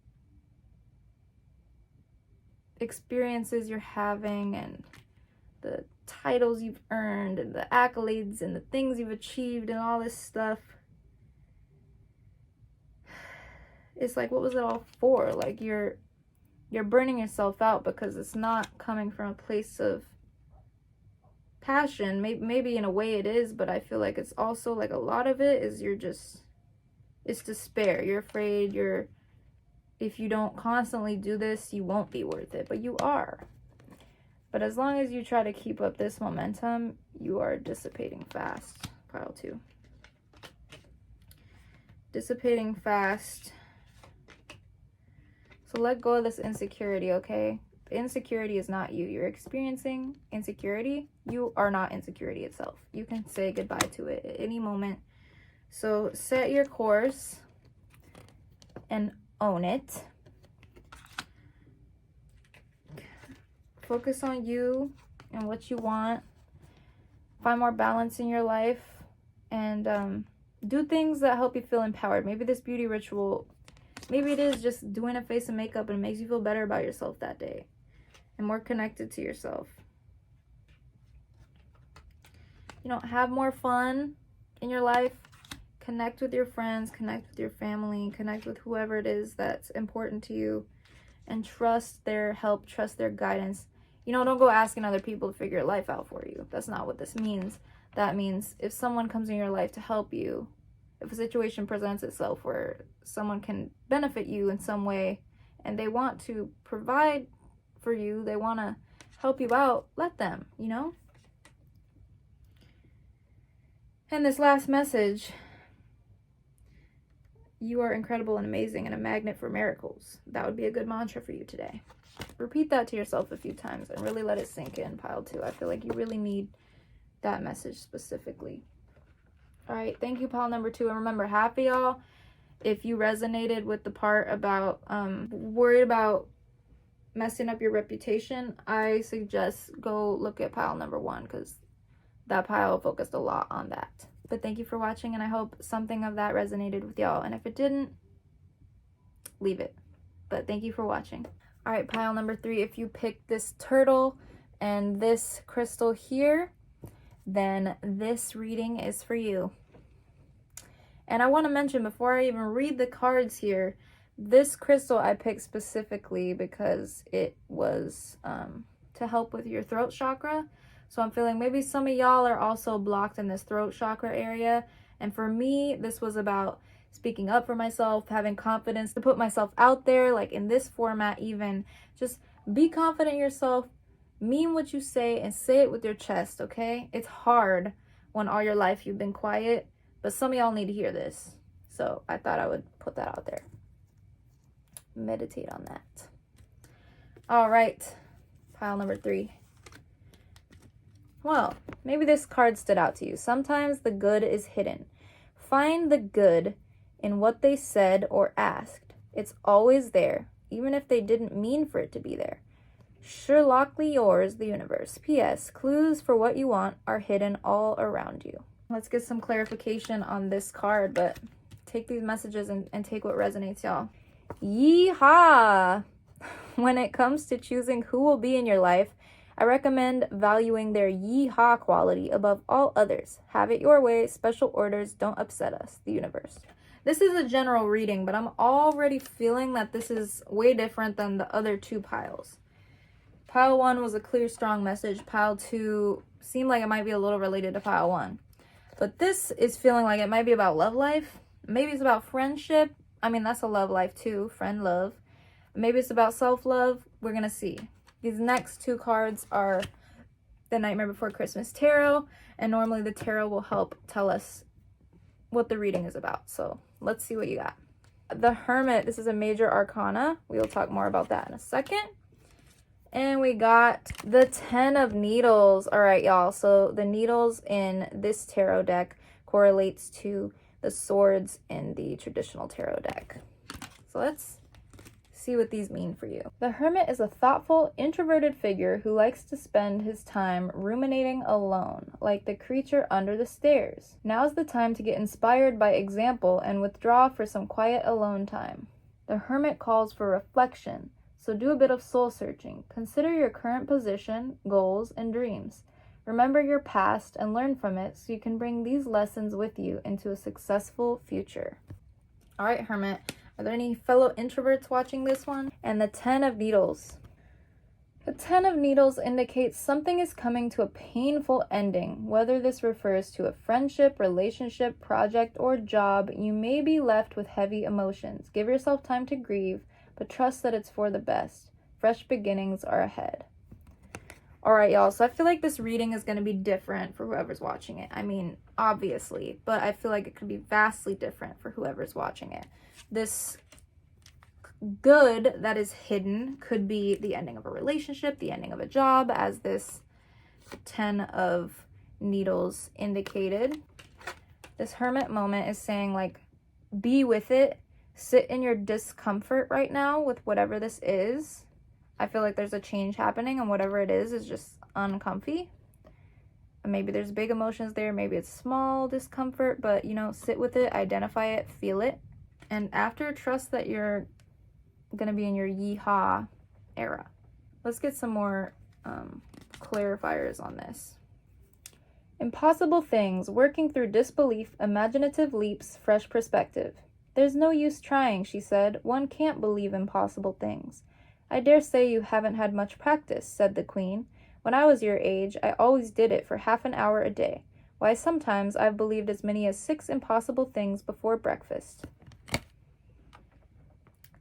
experiences you're having and the titles you've earned and the accolades and the things you've achieved and all this stuff, it's like, what was it all for? Like, you're burning yourself out because it's not coming from a place of passion. Maybe in a way it is, but I feel like it's also like a lot of it is it's despair. You're afraid if you don't constantly do this, you won't be worth it, but you are. But as long as you try to keep up this momentum, you are dissipating fast. Pile 2. Dissipating fast. So let go of this insecurity, okay? Insecurity is not you. You're experiencing insecurity. You are not insecurity itself. You can say goodbye to it at any moment. So set your course and own it. Focus on you and what you want. Find more balance in your life, and do things that help you feel empowered. Maybe this beauty ritual, maybe it is just doing a face and makeup and it makes you feel better about yourself that day and more connected to yourself. You know, have more fun in your life. Connect with your friends, connect with your family, connect with whoever it is that's important to you, and trust their help, trust their guidance. You know, don't go asking other people to figure your life out for you. That's not what this means. That means if someone comes in your life to help you, if a situation presents itself where someone can benefit you in some way and they want to provide for you, they want to help you out, let them, you know? And this last message, you are incredible and amazing and a magnet for miracles. That would be a good mantra for you today. Repeat that to yourself a few times and really let it sink in, pile 2. I feel like you really need that message specifically. All right, thank you, pile number 2. And remember, half of y'all, if you resonated with the part about worried about messing up your reputation, I suggest go look at pile number 1, because that pile focused a lot on that. But thank you for watching, and I hope something of that resonated with y'all. And if it didn't, leave it. But thank you for watching. All right, pile number 3, if you picked this turtle and this crystal here, then this reading is for you. And I want to mention, before I even read the cards here, this crystal I picked specifically because it was to help with your throat chakra. So I'm feeling maybe some of y'all are also blocked in this throat chakra area. And for me, this was about speaking up for myself, having confidence to put myself out there, like in this format even. Just be confident in yourself, mean what you say, and say it with your chest, okay? It's hard when all your life you've been quiet, but some of y'all need to hear this. So I thought I would put that out there. Meditate on that. All right, pile number 3. Well, maybe this card stood out to you. Sometimes the good is hidden. Find the good in what they said or asked. It's always there, even if they didn't mean for it to be there. Sherlockly yours, the universe. P.S. Clues for what you want are hidden all around you. Let's get some clarification on this card, but take these messages and take what resonates, y'all. Yeehaw! When it comes to choosing who will be in your life, I recommend valuing their yee-haw quality above all others. Have it your way. Special orders don't upset us. The universe. This is a general reading, but I'm already feeling that this is way different than the other two piles. Pile 1 was a clear, strong message. Pile 2 seemed like it might be a little related to pile 1. But this is feeling like it might be about love life. Maybe it's about friendship. I mean, that's a love life too. Friend love. Maybe it's about self-love. We're going to see. These next two cards are the Nightmare Before Christmas Tarot. And normally the tarot will help tell us what the reading is about. So let's see what you got. The Hermit. This is a major arcana. We will talk more about that in a second. And we got the 10 of Needles. All right, y'all. So the needles in this tarot deck correlates to the swords in the traditional tarot deck. So let's see what these mean for you. The Hermit is a thoughtful, introverted figure who likes to spend his time ruminating alone, like the creature under the stairs. Now's the time to get inspired by example and withdraw for some quiet alone time. The Hermit calls for reflection. So do a bit of soul searching. Consider your current position, goals, and dreams. Remember your past and learn from it so you can bring these lessons with you into a successful future. All right, Hermit. Are there any fellow introverts watching this one? And the 10 of Needles. The 10 of Needles indicates something is coming to a painful ending. Whether this refers to a friendship, relationship, project, or job, you may be left with heavy emotions. Give yourself time to grieve, but trust that it's for the best. Fresh beginnings are ahead. All right, y'all. So I feel like this reading is going to be different for whoever's watching it. I mean, obviously, but I feel like it could be vastly different for whoever's watching it. This good that is hidden could be the ending of a relationship, the ending of a job, as this 10 of Needles indicated. This Hermit moment is saying, like, be with it. Sit in your discomfort right now with whatever this is. I feel like there's a change happening, and whatever it is just uncomfy. And maybe there's big emotions there. Maybe it's small discomfort, but, you know, sit with it, identify it, feel it. And after, trust that you're going to be in your yee-haw era. Let's get some more clarifiers on this. Impossible things, working through disbelief, imaginative leaps, fresh perspective. There's no use trying, she said. One can't believe impossible things. I dare say you haven't had much practice, said the Queen. When I was your age, I always did it for half an hour a day. Why, sometimes I've believed as many as 6 impossible things before breakfast.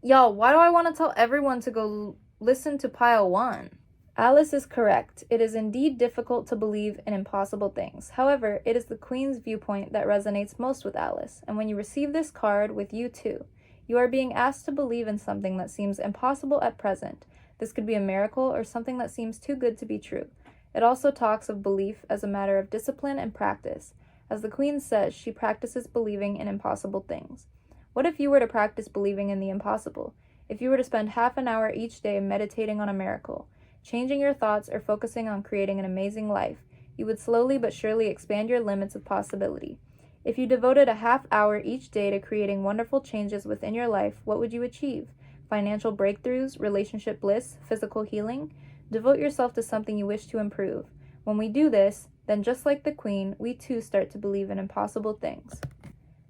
Y'all, why do I want to tell everyone to go listen to pile 1? Alice is correct. It is indeed difficult to believe in impossible things. However, it is the Queen's viewpoint that resonates most with Alice, and when you receive this card, with you too. You are being asked to believe in something that seems impossible at present. This could be a miracle or something that seems too good to be true. It also talks of belief as a matter of discipline and practice. As the Queen says, she practices believing in impossible things. What if you were to practice believing in the impossible? If you were to spend half an hour each day meditating on a miracle, changing your thoughts, or focusing on creating an amazing life, you would slowly but surely expand your limits of possibility. If you devoted a half hour each day to creating wonderful changes within your life, what would you achieve? Financial breakthroughs, relationship bliss, physical healing? Devote yourself to something you wish to improve. When we do this, then just like the Queen, we too start to believe in impossible things.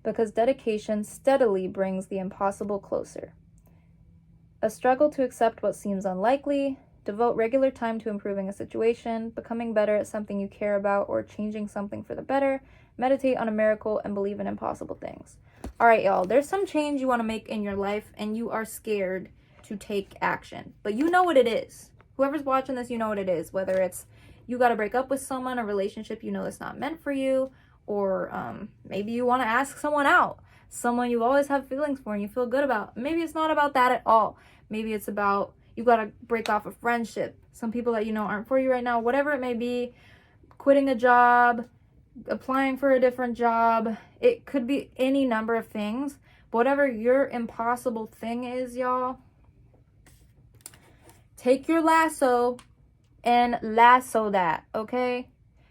Because dedication steadily brings the impossible closer. A struggle to accept what seems unlikely. Devote regular time to improving a situation, becoming better at something you care about, or changing something for the better. Meditate on a miracle and believe in impossible things. All right, y'all, there's some change you want to make in your life and you are scared to take action, but you know what it is. Whoever's watching this, you know what it is. Whether it's you got to break up with someone, a relationship you know that's not meant for you, or maybe you want to ask someone out, someone you always have feelings for and you feel good about. Maybe it's not about that at all. Maybe it's about you got to break off a friendship, some people that you know aren't for you right now, whatever it may be, quitting a job, applying for a different job. It could be any number of things. But whatever your impossible thing is, y'all, take your lasso and lasso that, okay?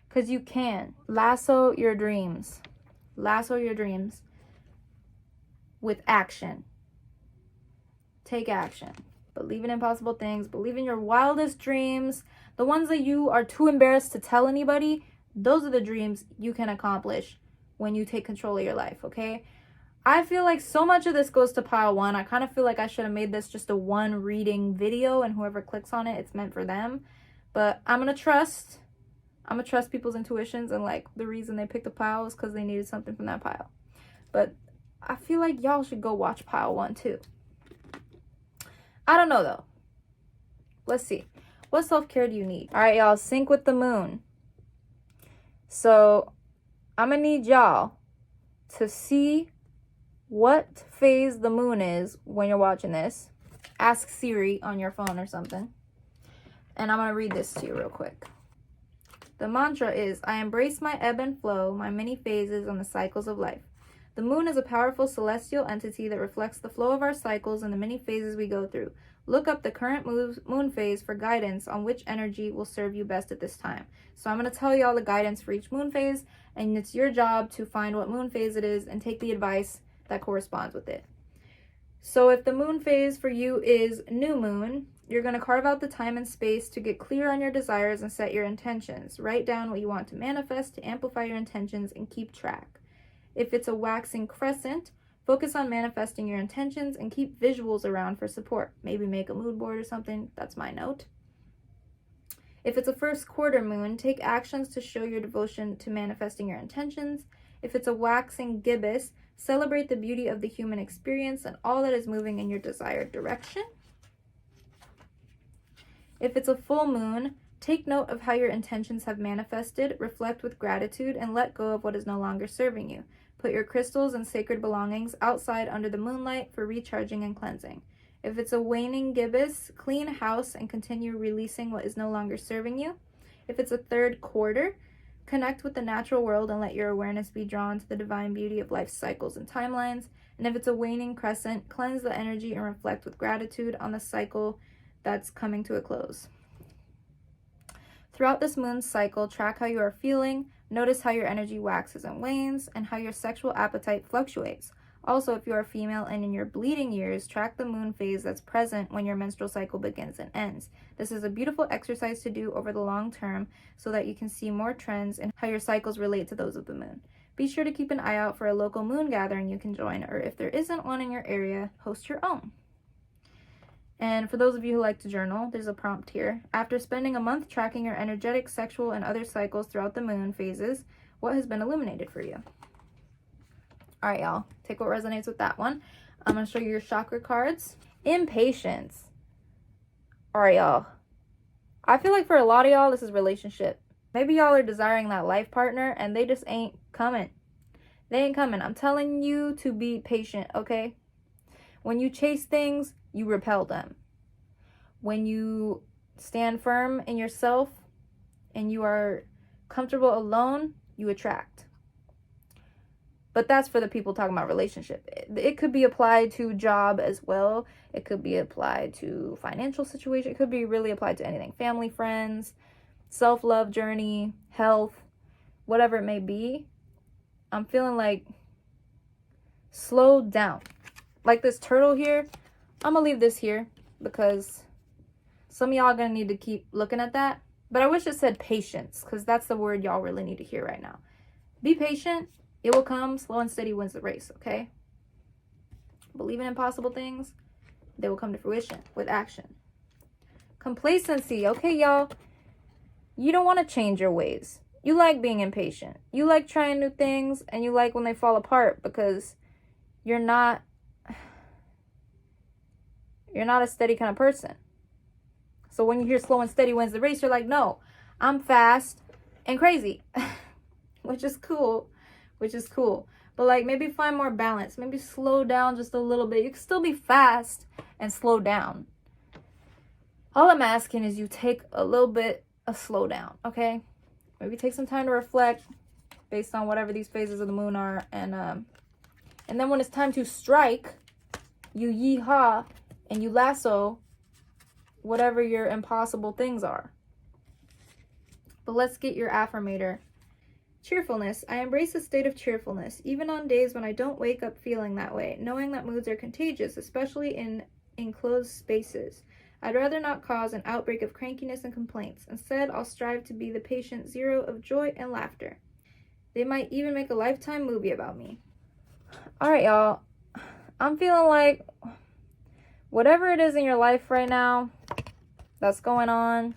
Because you can. Lasso your dreams. Lasso your dreams with action. Take action. believe in impossible things, believe in your wildest dreams, the ones that you are too embarrassed to tell anybody. Those are the dreams you can accomplish when you take control of your life, okay? I feel like so much of this goes to pile 1. I kind of feel like I should have made this just a 1 reading video, and whoever clicks on it, it's meant for them. But I'm gonna trust people's intuitions, and like the reason they picked the pile is because they needed something from that pile. But I feel like y'all should go watch pile 1 too. I don't know though. Let's see. What self-care do you need? All right, y'all, sync with the moon. So I'm gonna need y'all to see what phase the moon is when you're watching this. Ask Siri on your phone or something. And I'm gonna read this to you real quick. The mantra is, I embrace my ebb and flow, my many phases and the cycles of life. The moon is a powerful celestial entity that reflects the flow of our cycles and the many phases we go through. Look up the current moon phase for guidance on which energy will serve you best at this time. So I'm going to tell you all the guidance for each moon phase, and it's your job to find what moon phase it is and take the advice that corresponds with it. So if the moon phase for you is new moon, you're going to carve out the time and space to get clear on your desires and set your intentions. Write down what you want to manifest to amplify your intentions and keep track. If it's a waxing crescent, focus on manifesting your intentions and keep visuals around for support. Maybe make a mood board or something. That's my note. If it's a first quarter moon, take actions to show your devotion to manifesting your intentions. If it's a waxing gibbous, celebrate the beauty of the human experience and all that is moving in your desired direction. If it's a full moon, take note of how your intentions have manifested, reflect with gratitude, and let go of what is no longer serving you. Put your crystals and sacred belongings outside under the moonlight for recharging and cleansing. If it's a waning gibbous, clean house and continue releasing what is no longer serving you. If it's a third quarter, connect with the natural world and let your awareness be drawn to the divine beauty of life's cycles and timelines. And if it's a waning crescent, cleanse the energy and reflect with gratitude on the cycle that's coming to a close. Throughout this moon cycle, track how you are feeling, notice how your energy waxes and wanes, and how your sexual appetite fluctuates. Also, if you are female and in your bleeding years, track the moon phase that's present when your menstrual cycle begins and ends. This is a beautiful exercise to do over the long term so that you can see more trends in how your cycles relate to those of the moon. Be sure to keep an eye out for a local moon gathering you can join, or if there isn't one in your area, host your own. And for those of you who like to journal, there's a prompt here. After spending a month tracking your energetic, sexual, and other cycles throughout the moon phases, what has been illuminated for you? All right, y'all. Take what resonates with that one. I'm going to show you your chakra cards. Impatience. All right, y'all. I feel like for a lot of y'all, this is relationship. Maybe y'all are desiring that life partner, and they just ain't coming. They ain't coming. I'm telling you to be patient, okay? When you chase things, you repel them. When you stand firm in yourself and you are comfortable alone, you attract. But that's for the people talking about relationship. It could be applied to job as well. It could be applied to financial situation. It could be really applied to anything. Family, friends, self-love journey, health, whatever it may be. I'm feeling like slow down. Like this turtle here, I'm going to leave this here because some of y'all are going to need to keep looking at that. But I wish it said patience, because that's the word y'all really need to hear right now. Be patient. It will come. Slow and steady wins the race, okay? Believe in impossible things. They will come to fruition with action. Complacency. Okay, y'all. You don't want to change your ways. You like being impatient. You like trying new things, and you like when they fall apart because you're not a steady kind of person. So when you hear slow and steady wins the race, you're like, no, I'm fast and crazy, which is cool. But like, maybe find more balance. Maybe slow down just a little bit. You can still be fast and slow down. All I'm asking is you take a little bit of slow down, okay? Maybe take some time to reflect based on whatever these phases of the moon are. And then when it's time to strike, you yee-haw and you lasso whatever your impossible things are. But let's get your affirmator. Cheerfulness. I embrace a state of cheerfulness, even on days when I don't wake up feeling that way, knowing that moods are contagious, especially in enclosed spaces. I'd rather not cause an outbreak of crankiness and complaints. Instead, I'll strive to be the patient zero of joy and laughter. They might even make a Lifetime movie about me. All right, y'all. I'm feeling like whatever it is in your life right now that's going on,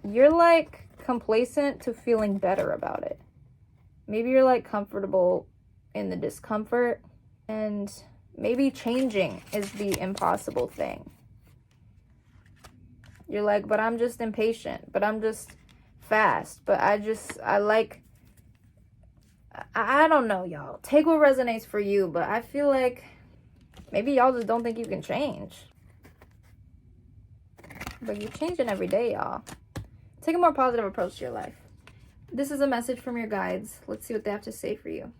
you're like complacent to feeling better about it. Maybe you're like comfortable in the discomfort, and maybe changing is the impossible thing. You're like, but I'm just impatient, but I'm just fast, but I don't know, y'all. Take what resonates for you, but I feel like maybe y'all just don't think you can change. But you're changing every day, y'all. Take a more positive approach to your life. This is a message from your guides. Let's see what they have to say for you.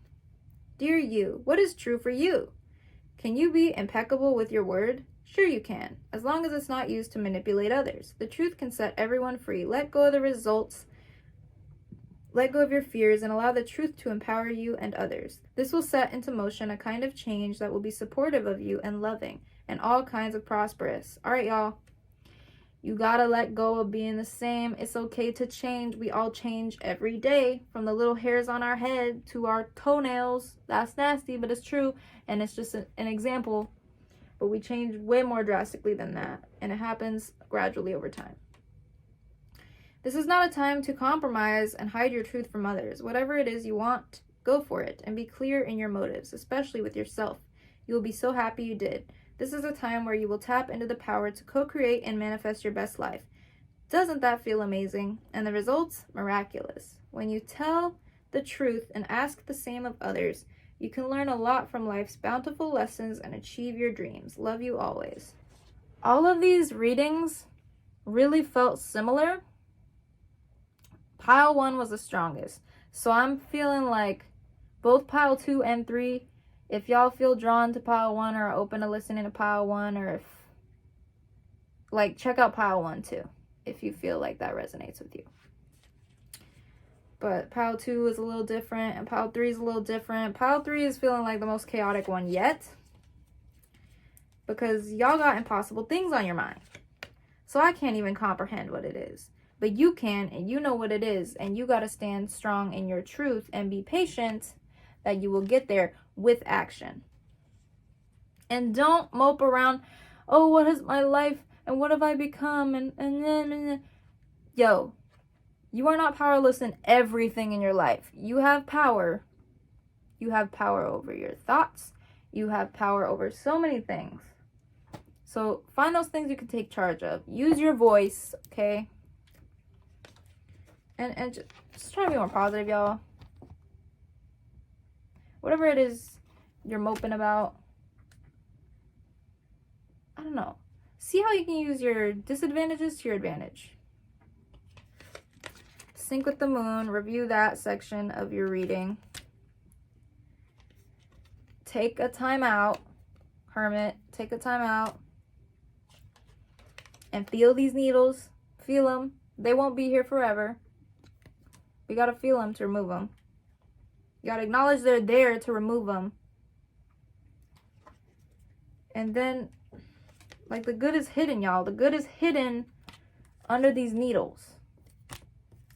Dear you, what is true for you? Can you be impeccable with your word? Sure you can, as long as it's not used to manipulate others. The truth can set everyone free. Let go of the results. Let go of your fears and allow the truth to empower you and others. This will set into motion a kind of change that will be supportive of you and loving and all kinds of prosperous. All right, y'all. You gotta let go of being the same. It's okay to change. We all change every day, from the little hairs on our head to our toenails. That's nasty, but it's true. And it's just an example. But we change way more drastically than that. And it happens gradually over time. This is not a time to compromise and hide your truth from others. Whatever it is you want, go for it and be clear in your motives, especially with yourself. You will be so happy you did. This is a time where you will tap into the power to co-create and manifest your best life. Doesn't that feel amazing? And the results? Miraculous. When you tell the truth and ask the same of others, you can learn a lot from life's bountiful lessons and achieve your dreams. Love you always. All of these readings really felt similar. Pile 1 was the strongest. So I'm feeling like both pile 2 and 3, if y'all feel drawn to pile 1 or are open to listening to pile 1, or if, like, check out pile 1 too, if you feel like that resonates with you. But pile 2 is a little different, and pile 3 is a little different. Pile 3 is feeling like the most chaotic one yet, because y'all got impossible things on your mind. So I can't even comprehend what it is. But you can, and you know what it is, and you got to stand strong in your truth and be patient that you will get there with action. And don't mope around, oh, what is my life, and what have I become, and then. Yo, you are not powerless in everything in your life. You have power. You have power over your thoughts. You have power over so many things. So find those things you can take charge of. Use your voice, okay? And just try to be more positive, y'all. Whatever it is you're moping about, I don't know. See how you can use your disadvantages to your advantage. Sync with the moon. Review that section of your reading. Take a time out, Hermit. Take a time out. And feel these needles. Feel them. They won't be here forever. We gotta feel them to remove them. You gotta acknowledge they're there to remove them. And then, like, the good is hidden, y'all. The good is hidden under these needles.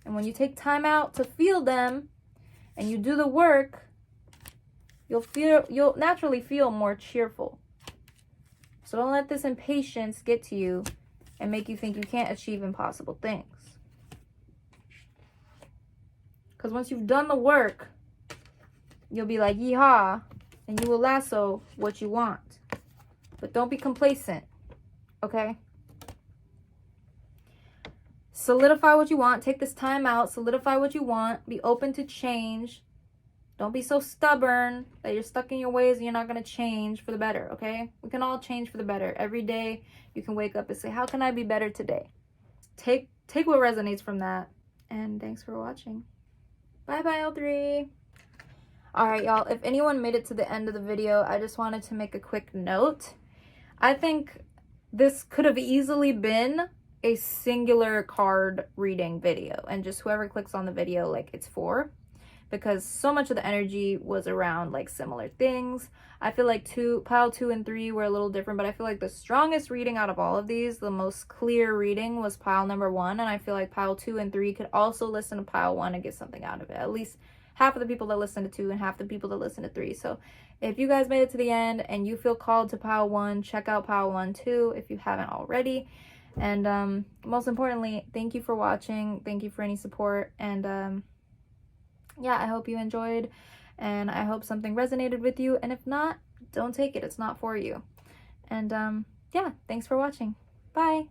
And when you take time out to feel them and you do the work, you'll naturally feel more cheerful. So don't let this impatience get to you and make you think you can't achieve impossible things. Because once you've done the work, you'll be like, yeehaw, and you will lasso what you want. But don't be complacent, okay? Solidify what you want. Take this time out. Solidify what you want. Be open to change. Don't be so stubborn that you're stuck in your ways and you're not going to change for the better, okay? We can all change for the better. Every day you can wake up and say, how can I be better today? Take what resonates from that. And thanks for watching. Bye-bye, L3. Alright, y'all. If anyone made it to the end of the video, I just wanted to make a quick note. I think this could have easily been a singular card reading video. And just whoever clicks on the video, like, it's for. because so much of the energy was around like similar things. I feel like pile 2 and 3 were a little different, but I feel like the strongest reading out of all of these, the most clear reading, was pile number 1, and I feel like pile 2 and 3 could also listen to pile 1 and get something out of it. At least half of the people that listen to 2 and half the people that listen to 3. So if you guys made it to the end and you feel called to pile 1, check out pile 1 too if you haven't already. And most importantly, thank you for watching. Thank you for any support. And yeah, I hope you enjoyed, and I hope something resonated with you. And if not, don't take it. It's not for you. And yeah, thanks for watching. Bye.